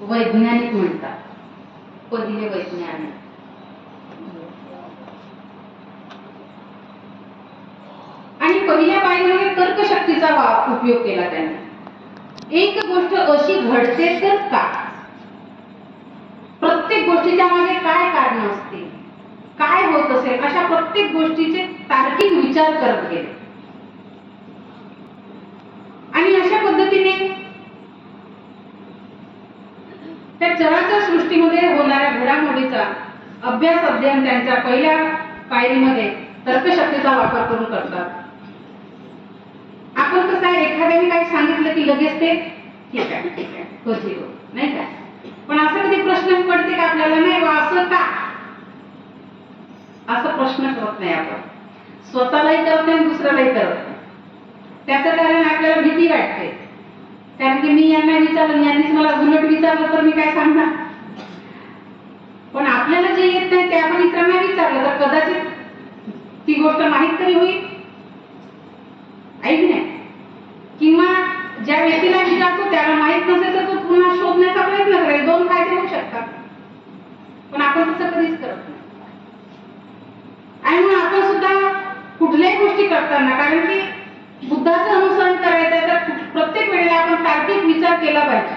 Speaker 1: वैज्ञानिक म्हणतात, पहिले वैज्ञानिक. आणि पहिल्या पायरीमध्ये तर्कशक्तीचा उपयोग केला त्यांनी. एक गोष्ट अशी घडते तर का, प्रत्येक गोष्टीच्या मागे काय कारण असते, काय होत असेल, अशा प्रत्येक गोष्टीचे तार्किक विचार करत गेले. आणि अशा पद्धतीने त्या चराचर सृष्टीमध्ये होणाऱ्या घडामोडीचा अभ्यास, अध्ययन त्यांच्या पहिल्या पायरीमध्ये तर्कशक्तीचा वापर करून करतात. आपण कसं आहे, एखाद्याने काही सांगितलं की लगेच ते ठीक आहे कधी हो नाही का, पण असं कधी प्रश्न पडते का आपल्याला, नाही वा असं का, असं प्रश्न करत नाही आपण. स्वतःलाही करत नाही, दुसऱ्यालाही करत नाही. त्याचं कारण आपल्याला भीती वाटते, कारण की मी यांना विचारलं, यांनीच मला उलट विचारलं तर मी काय सांगणार. पण आपल्याला जे येत नाही ते आपण इतरांना विचारलं तर कदाचित ती गोष्ट माहीत तरी होईल, ऐक नाही. किंवा ज्या व्यक्तीला विचारतो त्याला माहित नसेल तर तो पुन्हा शोधण्याचा प्रयत्न करेल, 2 फायदे होऊ शकतात. पण आपण तसं कधीच करत नाही. आणि म्हणून आपण सुद्धा कुठल्याही गोष्टी करताना, कारण की बुद्धाचं अनुसरण करायचं आहे तर प्रत्येक वेळेला आपण तार्किक विचार केला पाहिजे.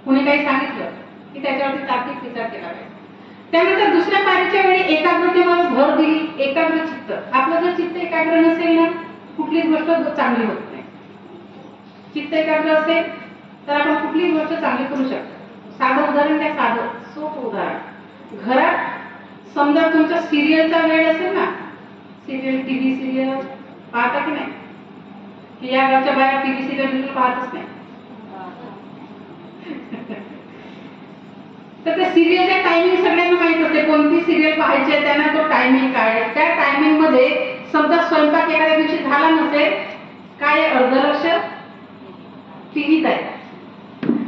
Speaker 1: कुणी काही सांगितलं की त्याच्यावरती तार्किक विचार केला पाहिजे. त्यानंतर दुसऱ्या पायरीच्या वेळी एकाग्रतेवर भर दिली, एकाग्र चित्त. आपलं जर चित्त एकाग्र नसेल ना, कुठलीच गोष्ट चांगली होत नाही. चित्त एकाग्र असेल तर आपण कुठलीच गोष्ट चांगली करू शकतो. साधं उदाहरण काय, साधं सोपं उदाहरण. घरात समजा तुमच्या सिरियलचा वेळ असेल ना, सिरियल, टीव्ही सिरियल पाहता की नाही, की या गावच्या बाहेर टीव्ही सिरियल पाहतच नाही. तर त्या सिरियलच्या टायमिंग सगळ्यांना माहित असते, कोणती सिरियल पाहायची आहे, त्यांना तो टायमिंग काय. त्या टायमिंग मध्ये समजा स्वयंपाक एखाद्या दिवशी झाला नसेल, काय अर्धलक्ष टीव्हीत आहे,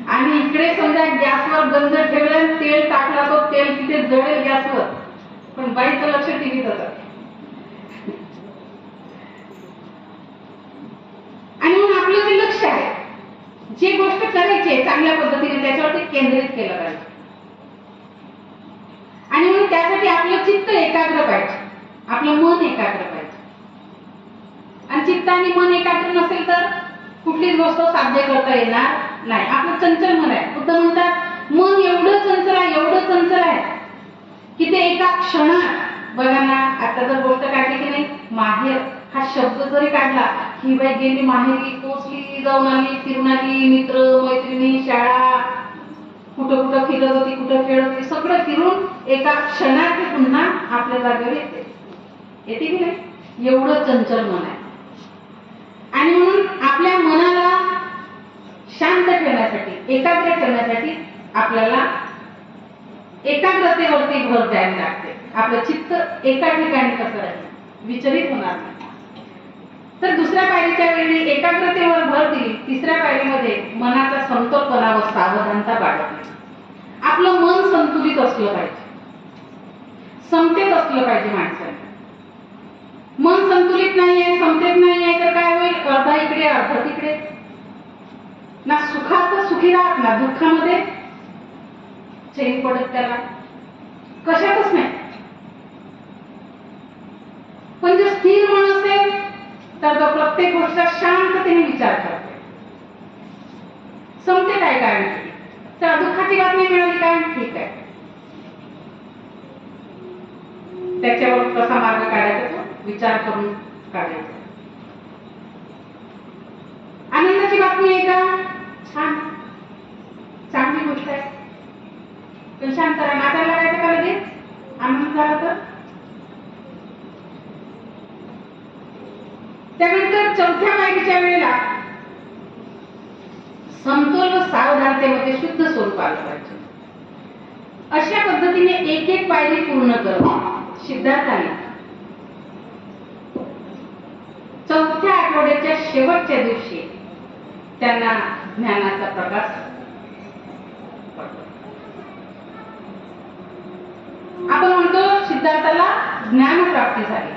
Speaker 1: आणि इकडे समजा गॅसवर गंज ठेवलं, तेल टाकला, तो तेल तिथे जळेल गॅसवर, पण बाईचं लक्ष टीव्हीत असतं. आणि म्हणून आपलं जे लक्ष आहे, जे गोष्ट करायची आहे चांगल्या पद्धतीने, त्याच्यावरती केंद्रित केलं पाहिजे. आणि म्हणून त्यासाठी आपलं चित्त एकाग्र पाहिजे, आपलं मन एकाग्र पाहिजे. आणि चित्त आणि मन एकाग्र नसेल तर कुठलीच गोष्ट साध्य करता येणार नाही. आपलं चंचल मन आहे. बुद्ध म्हणतात मन एवढं चंचल आहे की ते एका क्षणात, बघा ना, आता जर गोष्ट काढली की नाही, माहेर हा शब्द जरी काढला, ही बाई गेली माहेरी, पोचली, जाऊन आली, फिरून आली, मित्र मैत्रिणी, शाळा, कुठं फिरत होती, कुठं खेळत होती, सगळं फिरून एका क्षणात पुन्हा आपल्या जागेवर येते की नाही. एवढं चंचल मन आहे. आणि म्हणून आपल्या मनाला शांत ठेवण्यासाठी, एकाग्र ठेवण्यासाठी आपल्याला एकाग्रतेवरती भर द्यावी लागते. आपलं चित्त एका ठिकाणी कसं राहील, विचलित होणार नाही. तर दुसऱ्या पायरीच्या वेळी एकाग्रतेवर भर दिली. तिसऱ्या पायरीमध्ये मनाचा समतोलपणा व सावधानता बाळगली. आपलं मन संतुलित असलं पाहिजे, समतेत असलं पाहिजे. माणसाने मन संतुलित नाहीये, समतेत नाहीये तर काय होईल, अर्धा इकडे अर्धा तिकडे. ना सुखात सुखी राहत, ना दुःखामध्ये चैन पडत त्याला, कशातच नाही. पण जर स्थिर मन असेल तर तो प्रत्येक गोष्ट शांततेने विचार करतो. समते काय कारण केली, तर दुःखाची बातमी मिळाली काय, ठीक आहे, त्याच्यावर कसा मार्ग काढायचा तो विचार करून काढायचा. आनंदाची बातमी आहे का, छान, चांगली गोष्ट आहे, पण शांत राहा. नाचायला लागायचं का लगेच, आनंद झाला तर. त्यानंतर चौथ्या पायरीच्या वेळेला समतोल व सावधानतेमध्ये शुद्ध स्वरूप आलं पाहिजे. अशा पद्धतीने एक एक पायरी पूर्ण करत सिद्धार्थाने चौथ्या आठवड्याच्या शेवटच्या दिवशी त्यांना ज्ञानाचा प्रकाश पडतो. आपण म्हणतो सिद्धार्थाला ज्ञान प्राप्ती झाली,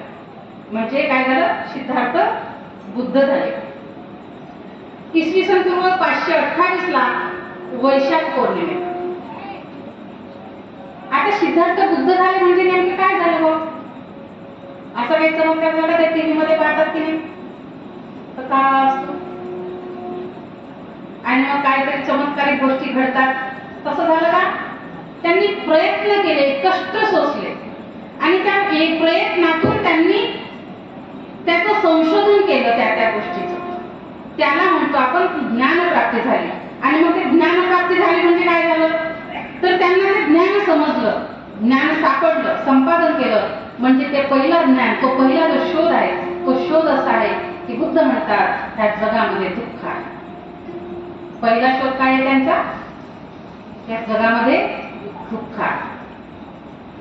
Speaker 1: म्हणजे काय झालं, सिद्धार्थ बुद्ध झाले. इसवी सन पूर्व 528 ला वैशाख पौर्णिमेला. आता सिद्धार्थ बुद्ध झाले म्हणजे नेमकं काय झालं बघ, असं काही चमत्कार झाला त्या टीव्ही मध्ये पाहतात की नाही, तर का असतो आणि मग काहीतरी चमत्कारिक गोष्टी घडतात. तसं झालं का, त्यांनी प्रयत्न केले, कष्ट सोसले आणि त्या प्रयत्नातून त्यांनी त्याचं संशोधन केलं त्या गोष्टीचं. त्याला म्हणतो आपण ज्ञानप्राप्ती झाली. आणि मग ते ज्ञानप्राप्ती झाली म्हणजे काय झालं, तर त्यांना ते ज्ञान समजलं, ज्ञान सापडलं, संपादन केलं. म्हणजे ते पहिला ज्ञान, तो पहिला जो शोध आहे, तो शोध असा आहे की बुद्ध म्हणतात ह्या जगामध्ये दुःख आहे. पहिला शोध काय आहे त्यांचा, या जगामध्ये दुःख आहे.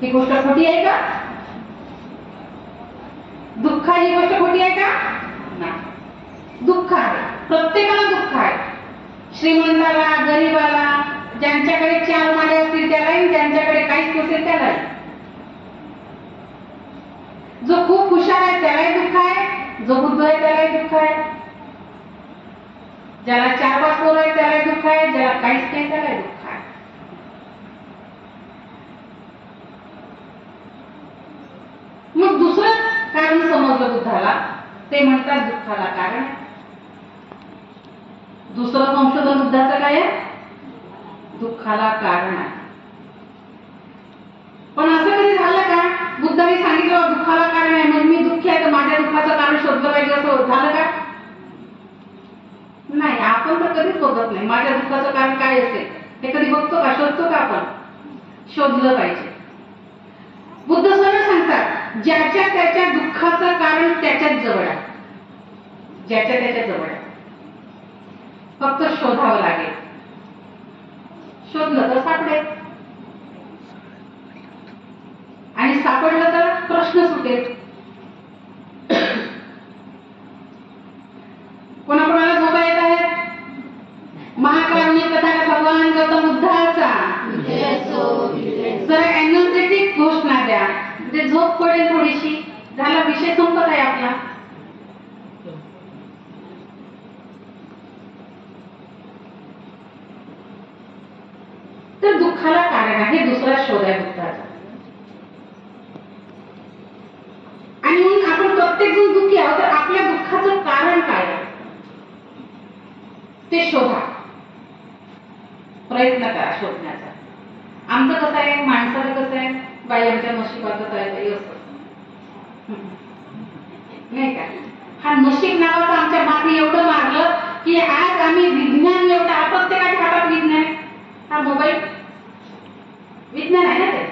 Speaker 1: ही गोष्ट खोटी आहे का, दुःख ही गोष्ट खोटी आहे का, नाही. दुःख आहे, प्रत्येकाला दुःख आहे. श्रीमंताला, गरीबाला, ज्यांच्याकडे 4 माळे असतील त्यालाही, ज्यांच्याकडे काहीच नसेल त्यालाही. जो खूप हुशार आहे त्यालाही दुःख आहे, जो बुद्ध आहे त्यालाही दुःख आहे, ज्याला 4-5 पोरं आहे त्यालाही दुःख आहे, ज्याला काहीच नाही त्यालाही दुःख आहे. मग दुसरं कारण समजलं बुद्धाला, ते म्हणतात दुःखाला कारण. दुसरं संशोधन बुद्धाचं काय आहे, दुःखाला कारण आहे. पण असं कधी झालं का, बुद्धाने सांगितलं दुःखाला कारण आहे, मग मी दुःखी आहे तर माझ्या दुःखाचं कारण शोधलं पाहिजे, असं झालं का, नाही. आपण तर कधीच बघत नाही माझ्या दुःखाचं कारण काय असेल, हे कधी बघतो का, शोधतो का आपण, शोधलं पाहिजे. बुद्ध सरळ सांगतात, ज्याच्या त्याच्या दुःखाचं कारण त्याच्याच जवळ आहे, ज्याच्या त्याच्या जवळ आहे, फक्त शोधावं लागेल. शोधलं तर सापडेल आणि सापडलं तर प्रश्न सुटेल. कोणाकोणाला झोपा येत आहेत, महाकारुणिक कथाकार भगवान गौतम बुद्धाचा जरा एनर्जेटिक घोषणा द्या, म्हणजे झोप पडेल थोडीशी. झाला, विषय संपत आहे आपला. तर दुःखाला कारण आहे, दुसरा शोध आहे बुद्धाचा. आणि म्हणून आपण प्रत्येक जण दुःखी आहोत, तर आपल्या दुःखाचं कारण काय आहे, ते शोधा, प्रयत्न करा शोधण्याचा. आमचं कसं आहे, माणसाचं कसं आहे, बाई आमच्या नशिबाचं काहीतरी असतं नाही का. हा नशीब नावाचं आमच्या मागे एवढं मारलं की आज आम्ही विज्ञान एवढं, प्रत्येकाच्या हातात विज्ञान आहे. हा मोबाईल विज्ञान आहे ना, ते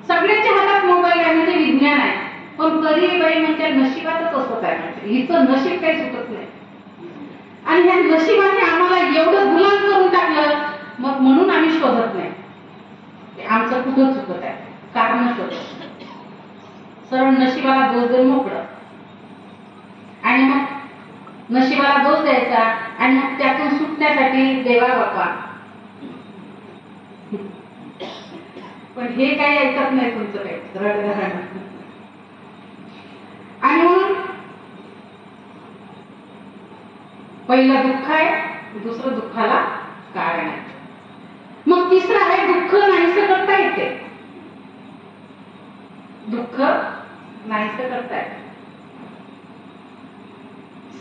Speaker 1: सगळ्यांच्या हातात मोबाईल आहे म्हणजे विज्ञान आहे. पण तरी बाई म्हणजे नशिबातच असत आहे, म्हणजे हिचं नशीब काही सुटत नाही. आणि ह्या नशिबाने आम्हाला एवढं गुलाम करून टाकलं, मग म्हणून आम्ही शोधत नाही. आमचं कुठं चुकत आहे, कारण शोधत सरळ नशिबाला दोष देऊन मोकळं. आणि मग नशिबाला दोष द्यायचा आणि मग त्यातून सुटण्यासाठी देवा बापा. पण हे काही ऐकत नाही तुमचं काही रडधरण. आणि म्हणून पहिलं दुःख आहे, दुसरं दुःखाला कारण आहे. मग तिसरं आहे दुःख नाहीसं करता येते. दुःख नाहीसं करता येते.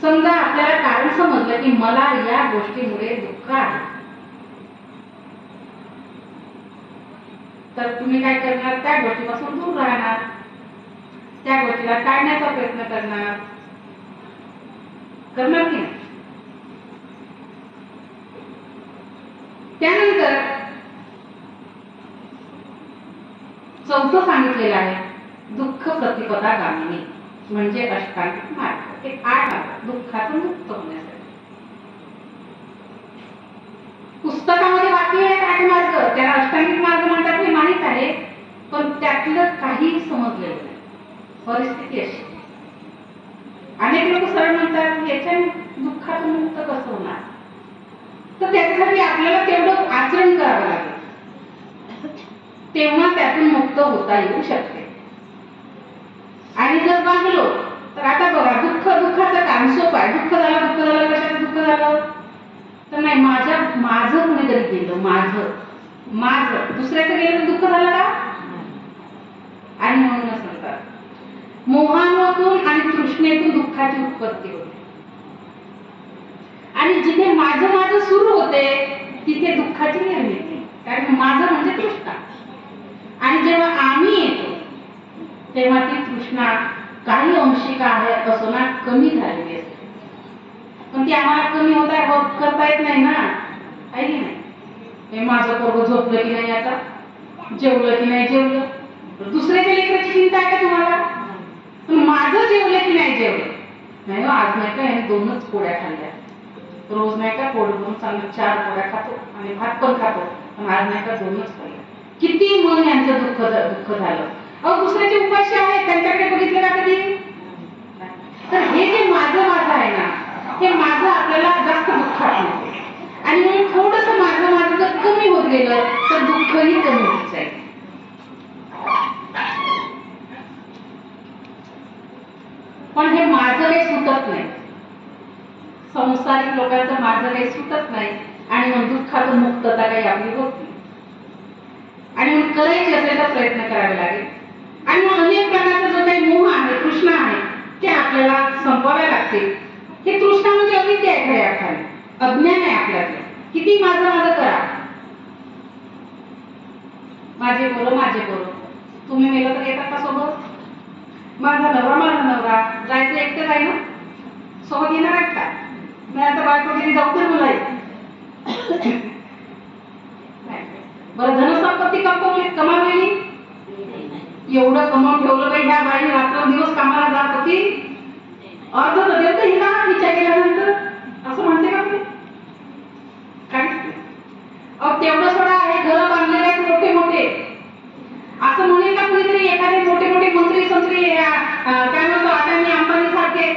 Speaker 1: समजा आपल्याला कारण समजलं की मला या गोष्टीमुळे दुःख आहे, तर तुम्ही काय करणार, त्या गोष्टीपासून दूर राहणार, त्या गोष्टीला टाळण्याचा प्रयत्न करणार की नाही. त्यानंतर चौथं सांगितलेलं आहे दुःख प्रतिपदा गामिनी, म्हणजे अष्टांगिक मार्ग. हे 8 मार्ग दुःखातून मुक्त होण्यासाठी. पुस्तकामध्ये वाक्य आहेत 8 मार्ग, त्याला अष्टांगिक मार्ग म्हणतात हे माहित आहे, पण त्यातलं काही समजलेलं नाही. परिस्थिती अशी, अनेक लोक सरळ म्हणतात याच्या दुःखातून मुक्त कसं होणार, तर त्याच्यासाठी आपल्याला तेवढं आचरण करावं लागेल, तेव्हा त्यातून मुक्त होता येऊ शकते. आणि जर वागलो तर आता बघा, दुःखाचं काम सोपं आहे. दुःख झालं कशाचं दुःख झालं, तर नाही माझं कुणीतरी गेलं, माझं दुसऱ्याचं गेलं तर दुःख झालं का. आणि म्हणून सांगतात मोहातून आणि तृष्णेतून दुःखाची उत्पत्ती होते. आणि जिथे माझं सुरू होते तिथे दुःखाची निर्मिती, कारण माझं म्हणजे तृष्णा. आणि जेव्हा आम्ही येतो तेव्हा ती तृष्णा काही अंशी का आहे असो ना कमी झालेली असते. पण ती आम्हाला कमी करता येत नाही ना, आहे की नाही. हे माझं पोरगं झोपलं की नाही, आता जेवलं की नाही जेवलं, दुसऱ्याच्या लेकराची चिंता आहे का तुम्हाला. पण माझं जेवलं की नाही जेवलं, नाही आज नाही का याने 2च पोळ्या खाल्ल्या, रोज नाही का पोट भरून चांगलं 4 पोळ्या खातो आणि भात पण खातो, पण आज नाही का 2च खाल्ल्या. किती मन यांचं दुःख झालं. दुसऱ्याचे उपाशी आहेत, त्यांच्याकडे बघितलं का कधी. तर हे जे माझं आहे ना, हे माझं आपल्याला जास्त दुःखात नाही. आणि म्हणून थोडस माझं जर कमी होत गेलं तर दुःखही कमी होत जाईल. पण हे माझं काही सुटत नाही, संसारिक लोकांचं माझं काही सुटत नाही, आणि मग दुःखातून मुक्तता काही आपली होत नाही. आणि मग करायची असेल तर प्रयत्न करावे लागेल. आणि मग अनेक प्रकारचा जो काही मोह आहे, तृष्णा आहे, ते आपल्याला संपवावे लागते. हे तृष्णा म्हणजे अविद्या आहे, खऱ्या अर्थाने अज्ञान आहे आपल्याला. किती माझं करा, माझे पोरं तुम्ही मेलं तर येतात का सोबत. माझा नवरा जायचं एकटं जाय ना, सोबत येणार आहेत का. नाही आता बायको गेली जाऊ तर मुला बरं. धनसंपत्ती कमावलेली, एवढं कमावून ठेवलं बाई ह्या बाई, रात्रंदिवस कामाला जात होती, अर्ध देत हिला हिच्या गेल्यानंतर, असं म्हणते का तुम्ही. काहीच नाही. तेवढं सोडा आहे, घर बांधलेले आहेत मोठे, असं म्हणेल का कुणीतरी. एखादे मोठे मंत्री काय म्हणतो अदानी अंबानी सारखे,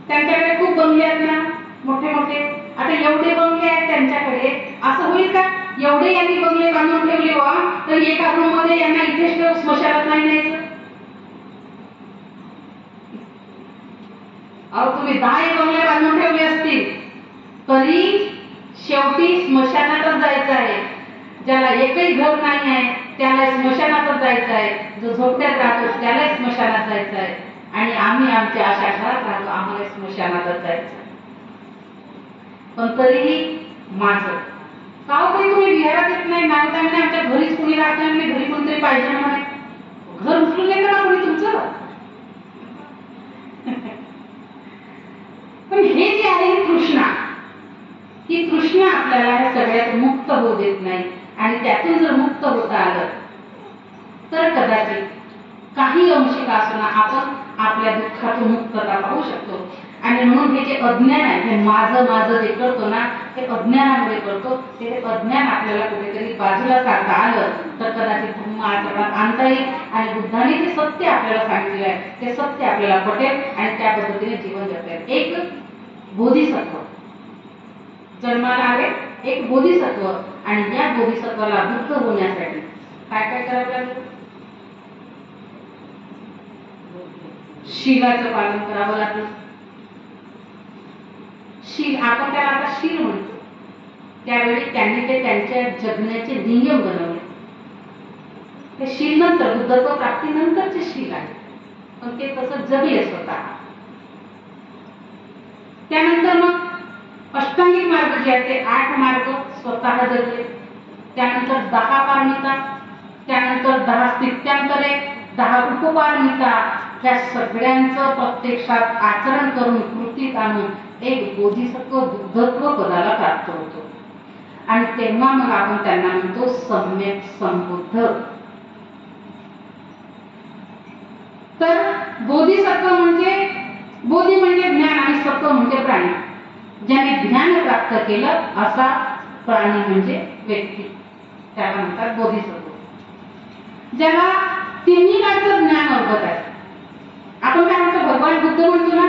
Speaker 1: त्यांच्याकडे खूप बंगले आहेत ना मोठे. आता एवढे बंगले आहेत त्यांच्याकडे, असं होईल का एवढे यांनी बंगले बांधून ठेवले वा तर एका रूम मध्ये यांना इथेच ठेव, स्मशानात नाही न्यायचं. तुम्ही 10 बंगले बांधून ठेवले असतील तरी शेवटी स्मशानातच जायचं आहे. ज्याला एकही घर नाही आहे त्याला स्मशानातच जायचं आहे, जो झोपड्यात राहतो त्याला स्मशानात जायचं आहे, आणि आम्ही आमच्या अशा घरात राहतो, आम्हाला स्मशानातच जायचं. पण तरीही माझं का होते तुम्ही विहारात येत नाही नाही तर आमच्या घरीच कुणी राहत नाही आणि घरी कोणतरी पाहिजे म्हणे घर उचलून येतं का कोणी तुमचं पण हे जे आहे तृष्णा ही तृष्णा आपल्याला ह्या सगळ्यात मुक्त होऊ देत नाही आणि त्यातून जर मुक्त होता आलं तर कदाचित काही अंशी का असना आपण आपल्या दुःखातून मुक्तता पाहू शकतो आणि म्हणून हे जे अज्ञान आहे हे माझं माझं जे करतो ना ते अज्ञानामुळे करतो ते अज्ञान आपल्याला कुठेतरी बाजूला काढता आलं तर कदाचित धर्म आचरणात आणता येईल आणि बुद्धाने जे सत्य आपल्याला सांगितले आहे ते सत्य आपल्याला पटेल आणि त्या पद्धतीने जीवन जगता येईल. एक बोधिसत्व जन्माला आले एक बोधिसत्व आणि या बोधिसत्वाला बुद्ध होण्यासाठी काय काय करावं लागेल शीलाचं पालन करावं लागेल. शील आपण त्याला आता शील म्हणतो त्यावेळी त्यांनी ते त्यांच्या जगण्याचे नियम बनवले ते शील नंतर बुद्धत्व प्राप्तीनंतरचे शील आहे पण ते तसं जगले स्वतः. त्यानंतर मग अष्टांगिक मार्ग जे आहे ते 8 मार्ग स्वतः जगले. त्यानंतर 10 पारमिता त्यानंतर 10 स्थित्यांतरे 10 उपपारमिता ह्या सगळ्यांचं प्रत्यक्षात आचरण करून कृतीत आणून एक बोधिसत्व बुद्धत्व पदाला प्राप्त होतो आणि तेव्हा मग आपण त्यांना म्हणतो सम्यक संबुद्ध. तर बोधिसत्व म्हणजे बोधी म्हणजे ज्ञान आणि सत्व म्हणजे प्राणी ज्याने ज्ञान प्राप्त केलं असा प्राणी म्हणजे व्यक्ती त्याला म्हणतात बोधिसत्व. ज्याला तिन्ही काळचं ज्ञान अवगत आहे. आपण काय म्हणतो भगवान बुद्ध म्हणतो ना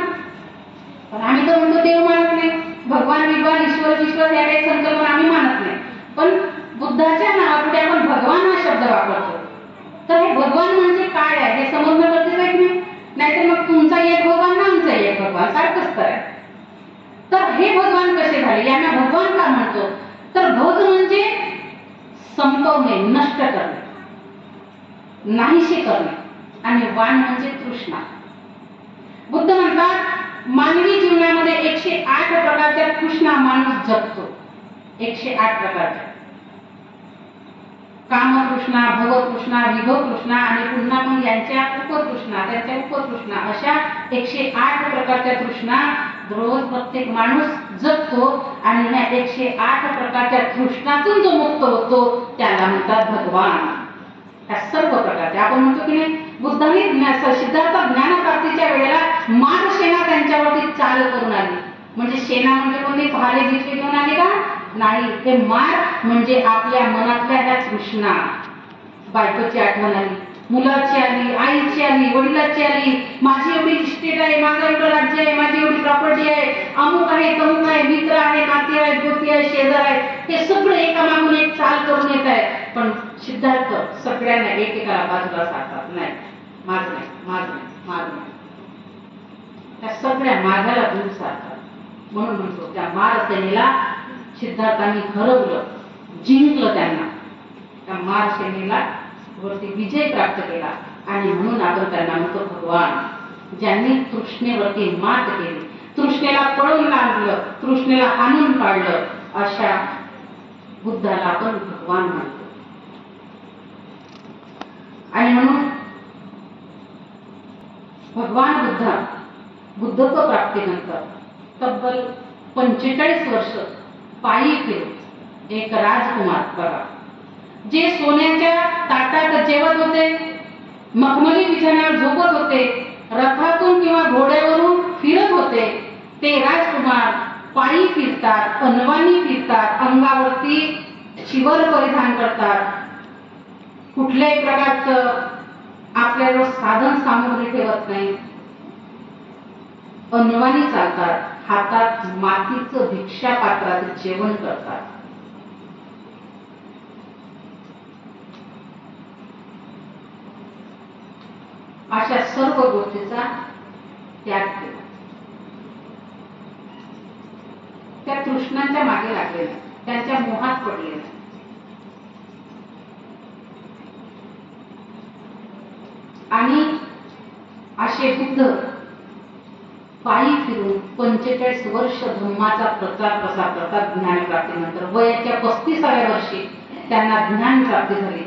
Speaker 1: पण आम्ही तर म्हणतो देव मानत नाही भगवान विद्वान ईश्वर ईश्वर या काही संकल्पना आम्ही मानत नाही पण बुद्धाच्या नावापुढे आपण भगवान हा शब्द वापरतो. तर हे भगवान म्हणजे काय आहे हे समजणं गरजेचं आहे की नाही नाहीतर मग तुमचा एक भगवान ना आमचा एक भगवान सारखंच तर आहे. तर हे भगवान कसे झाले यांना भगवान का म्हणतो तर भग म्हणजे संपवणे नष्ट करणे नाहीसे करणे आणि वाण म्हणजे तृष्णा. बुद्ध म्हणतात मानवी जीवनामध्ये 108 प्रकारच्या तृष्णा माणूस जगतो. 108 प्रकारच्या कामतृष्णा भवतृष्णा विभवतृष्णा आणि पुन्हा मग यांच्या उपतृष्णा त्यांच्या उपतृष्णा अशा 108 प्रकारच्या तृष्णा रोज प्रत्येक माणूस जगतो आणि ह्या 108 प्रकारच्या तृष्णातून जो मुक्त होतो त्याला म्हणतात भगवान. ह्या सर्व प्रकारच्या आपण म्हणतो की नाही बुद्धाने सिद्धार्थ ज्ञानप्राप्तीच्या वेळेला मार सेना त्यांच्यावरती चाल करून आली म्हणजे सेना म्हणजे कोणी भाले जिथे घेऊन आले का नाही ते मार म्हणजे आपल्या मनातल्या त्या तृष्णा बायकोची आठवण आली मुलाची आली आईची आली वडिलाची आली माझी एवढी इस्टेट आहे माझं एवढं राज्य आहे माझी एवढी प्रॉपर्टी आहे अमुक आहे तमुक आहे मित्र आहे नाते आहे गोती आहे शेजार आहे हे सगळं एकामागून एक चाल करून येत आहे पण सिद्धार्थ सगळ्यांना एकेकाला बाजूला साधतात नाही माझं नाही माझं नाही माझं नाही त्या सगळ्या माझ्याला दूर साधतात म्हणून म्हणतो त्या मारसेनेला सिद्धार्थांनी हरवलं जिंकलं त्यांना त्या मारसेनेला वरती विजय प्राप्त केला आणि म्हणून आपण त्यांना म्हणतो भगवान ज्यांनी तृष्णेवरती मात केली तृष्णेला पळून लावलं तृष्णेला आणून काढलं अशा बुद्धाला आपण भगवान म्हणतो. आणि म्हणून भगवान बुद्धत्व प्राप्तीनंतर तब्बल 45 वर्ष पायी फिरत एक राजकुमार बघा जे सोन्याच्या ताटात जेवत होते मखमली बिछाण्यावर झोपत होते रथातून किंवा घोड्यावरून फिरत होते ते राजकुमार पायी फिरतात अनवाणी फिरतात अंगावरती शिवर परिधान करतात कुठल्याही प्रकारचं आपल्याजवळ साधन सामुग्री ठेवत नाही अनवाणी चालतात हातात मातीचं भिक्षा पात्रात जेवण करतात. अशा सर्व गोष्टीचा त्याग केला त्या तृष्णांच्या मागे लागलेला त्यांच्या मोहात पडलेला आणि असे बुद्ध पायी फिरून 45 वर्ष धम्माचा प्रचार प्रसार करतात. ज्ञानप्राप्तीनंतर वयाच्या 35व्या वर्षी त्यांना ज्ञान प्राप्ती झाली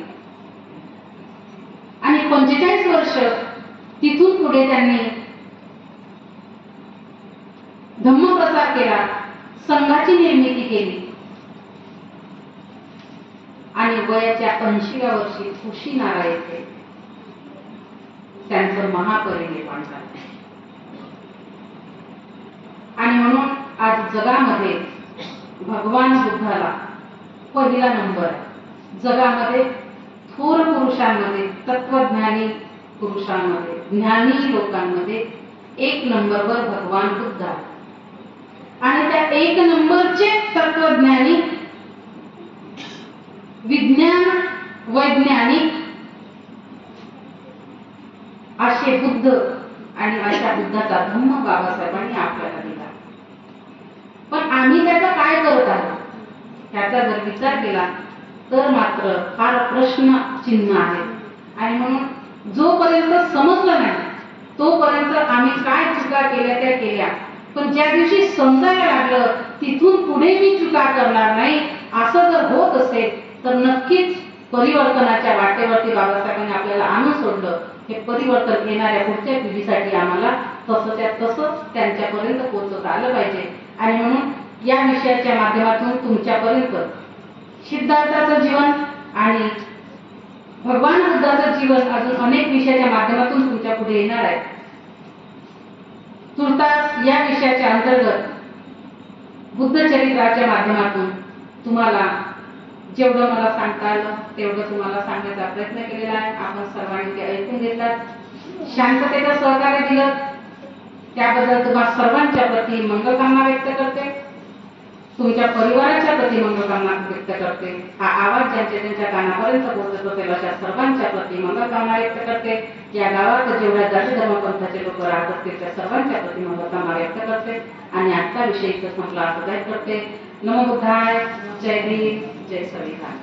Speaker 1: आणि 45 वर्ष तिथून पुढे त्यांनी धम्मप्रचार केला, संघाची निर्मिती केली आणि वयाच्या 80व्या वर्षी कुशीनारा येथे त्यांचं महापरिनिर्वाण झालं. आणि म्हणून आज जगामध्ये भगवान बुद्धाला पहिला नंबर आहे. जगामध्ये थोर पुरुषांमध्ये, तत्वज्ञानी पुरुषांमध्ये, ज्ञानी लोकांमध्ये 1 नंबरवर भगवान बुद्ध आहे. आणि त्या 1 नंबरचे तत्वज्ञानी, विज्ञान वैज्ञानिक असे बुद्ध आणि अशा बुद्धाचा धम्म बाबासाहेबांनी आपल्याला दिला. पण आम्ही त्याचा काय करत आहोत त्याचा जर विचार केला तर मात्र फार प्रश्न चिन्ह आहे. आणि म्हणून जोपर्यंत समजलं नाही तोपर्यंत आम्ही काय चुका केल्या त्या केल्या, पण ज्या दिवशी समजायला लागलं तिथून पुढे मी चुका करणार नाही असं जर होत असेल तर नक्कीच परिवर्तनाच्या वाटेवरती बाबासाहेबांनी आपल्याला आणून सोडलं. हे परिवर्तन येणाऱ्या पुढच्या पिढीसाठी आम्हाला तसंच त्यांच्यापर्यंत पोहोचवता आलं पाहिजे. आणि म्हणून या विषयाच्या माध्यमातून तुमच्यापर्यंत सिद्धार्थाचं जीवन आणि भगवान बुद्धाचं जीवन अजून अनेक विषयाच्या माध्यमातून तुमच्या पुढे येणार आहे. तुर्तास या विषयाच्या अंतर्गत बुद्धचरित्राच्या माध्यमातून तुम्हाला जेवढं मला सांगता आलं तेवढं तुम्हाला सांगण्याचा प्रयत्न केलेला आहे. आपण सर्वांनी ते ऐकून घेतलात, शांततेचं सहकार्य दिलं त्याबद्दल तुम्हा सर्वांच्या प्रती मंगलकामना व्यक्त करते. तुमच्या परिवाराच्या प्रती मंगलकामना व्यक्त करते. हा आवाज ज्यांच्या कानापर्यंत पोहोचत असेल अशा सर्वांच्या प्रती मंगलकामना व्यक्त करते. या गावात जेवढ्या जाती धर्मपंथाचे लोक राहत असतील त्या सर्वांच्या प्रती मंगलकामना व्यक्त करते आणि आजचा विषय इथं संपला असं जाहीर करते. नमो बुद्धाय. जय भीम, जय संविधान.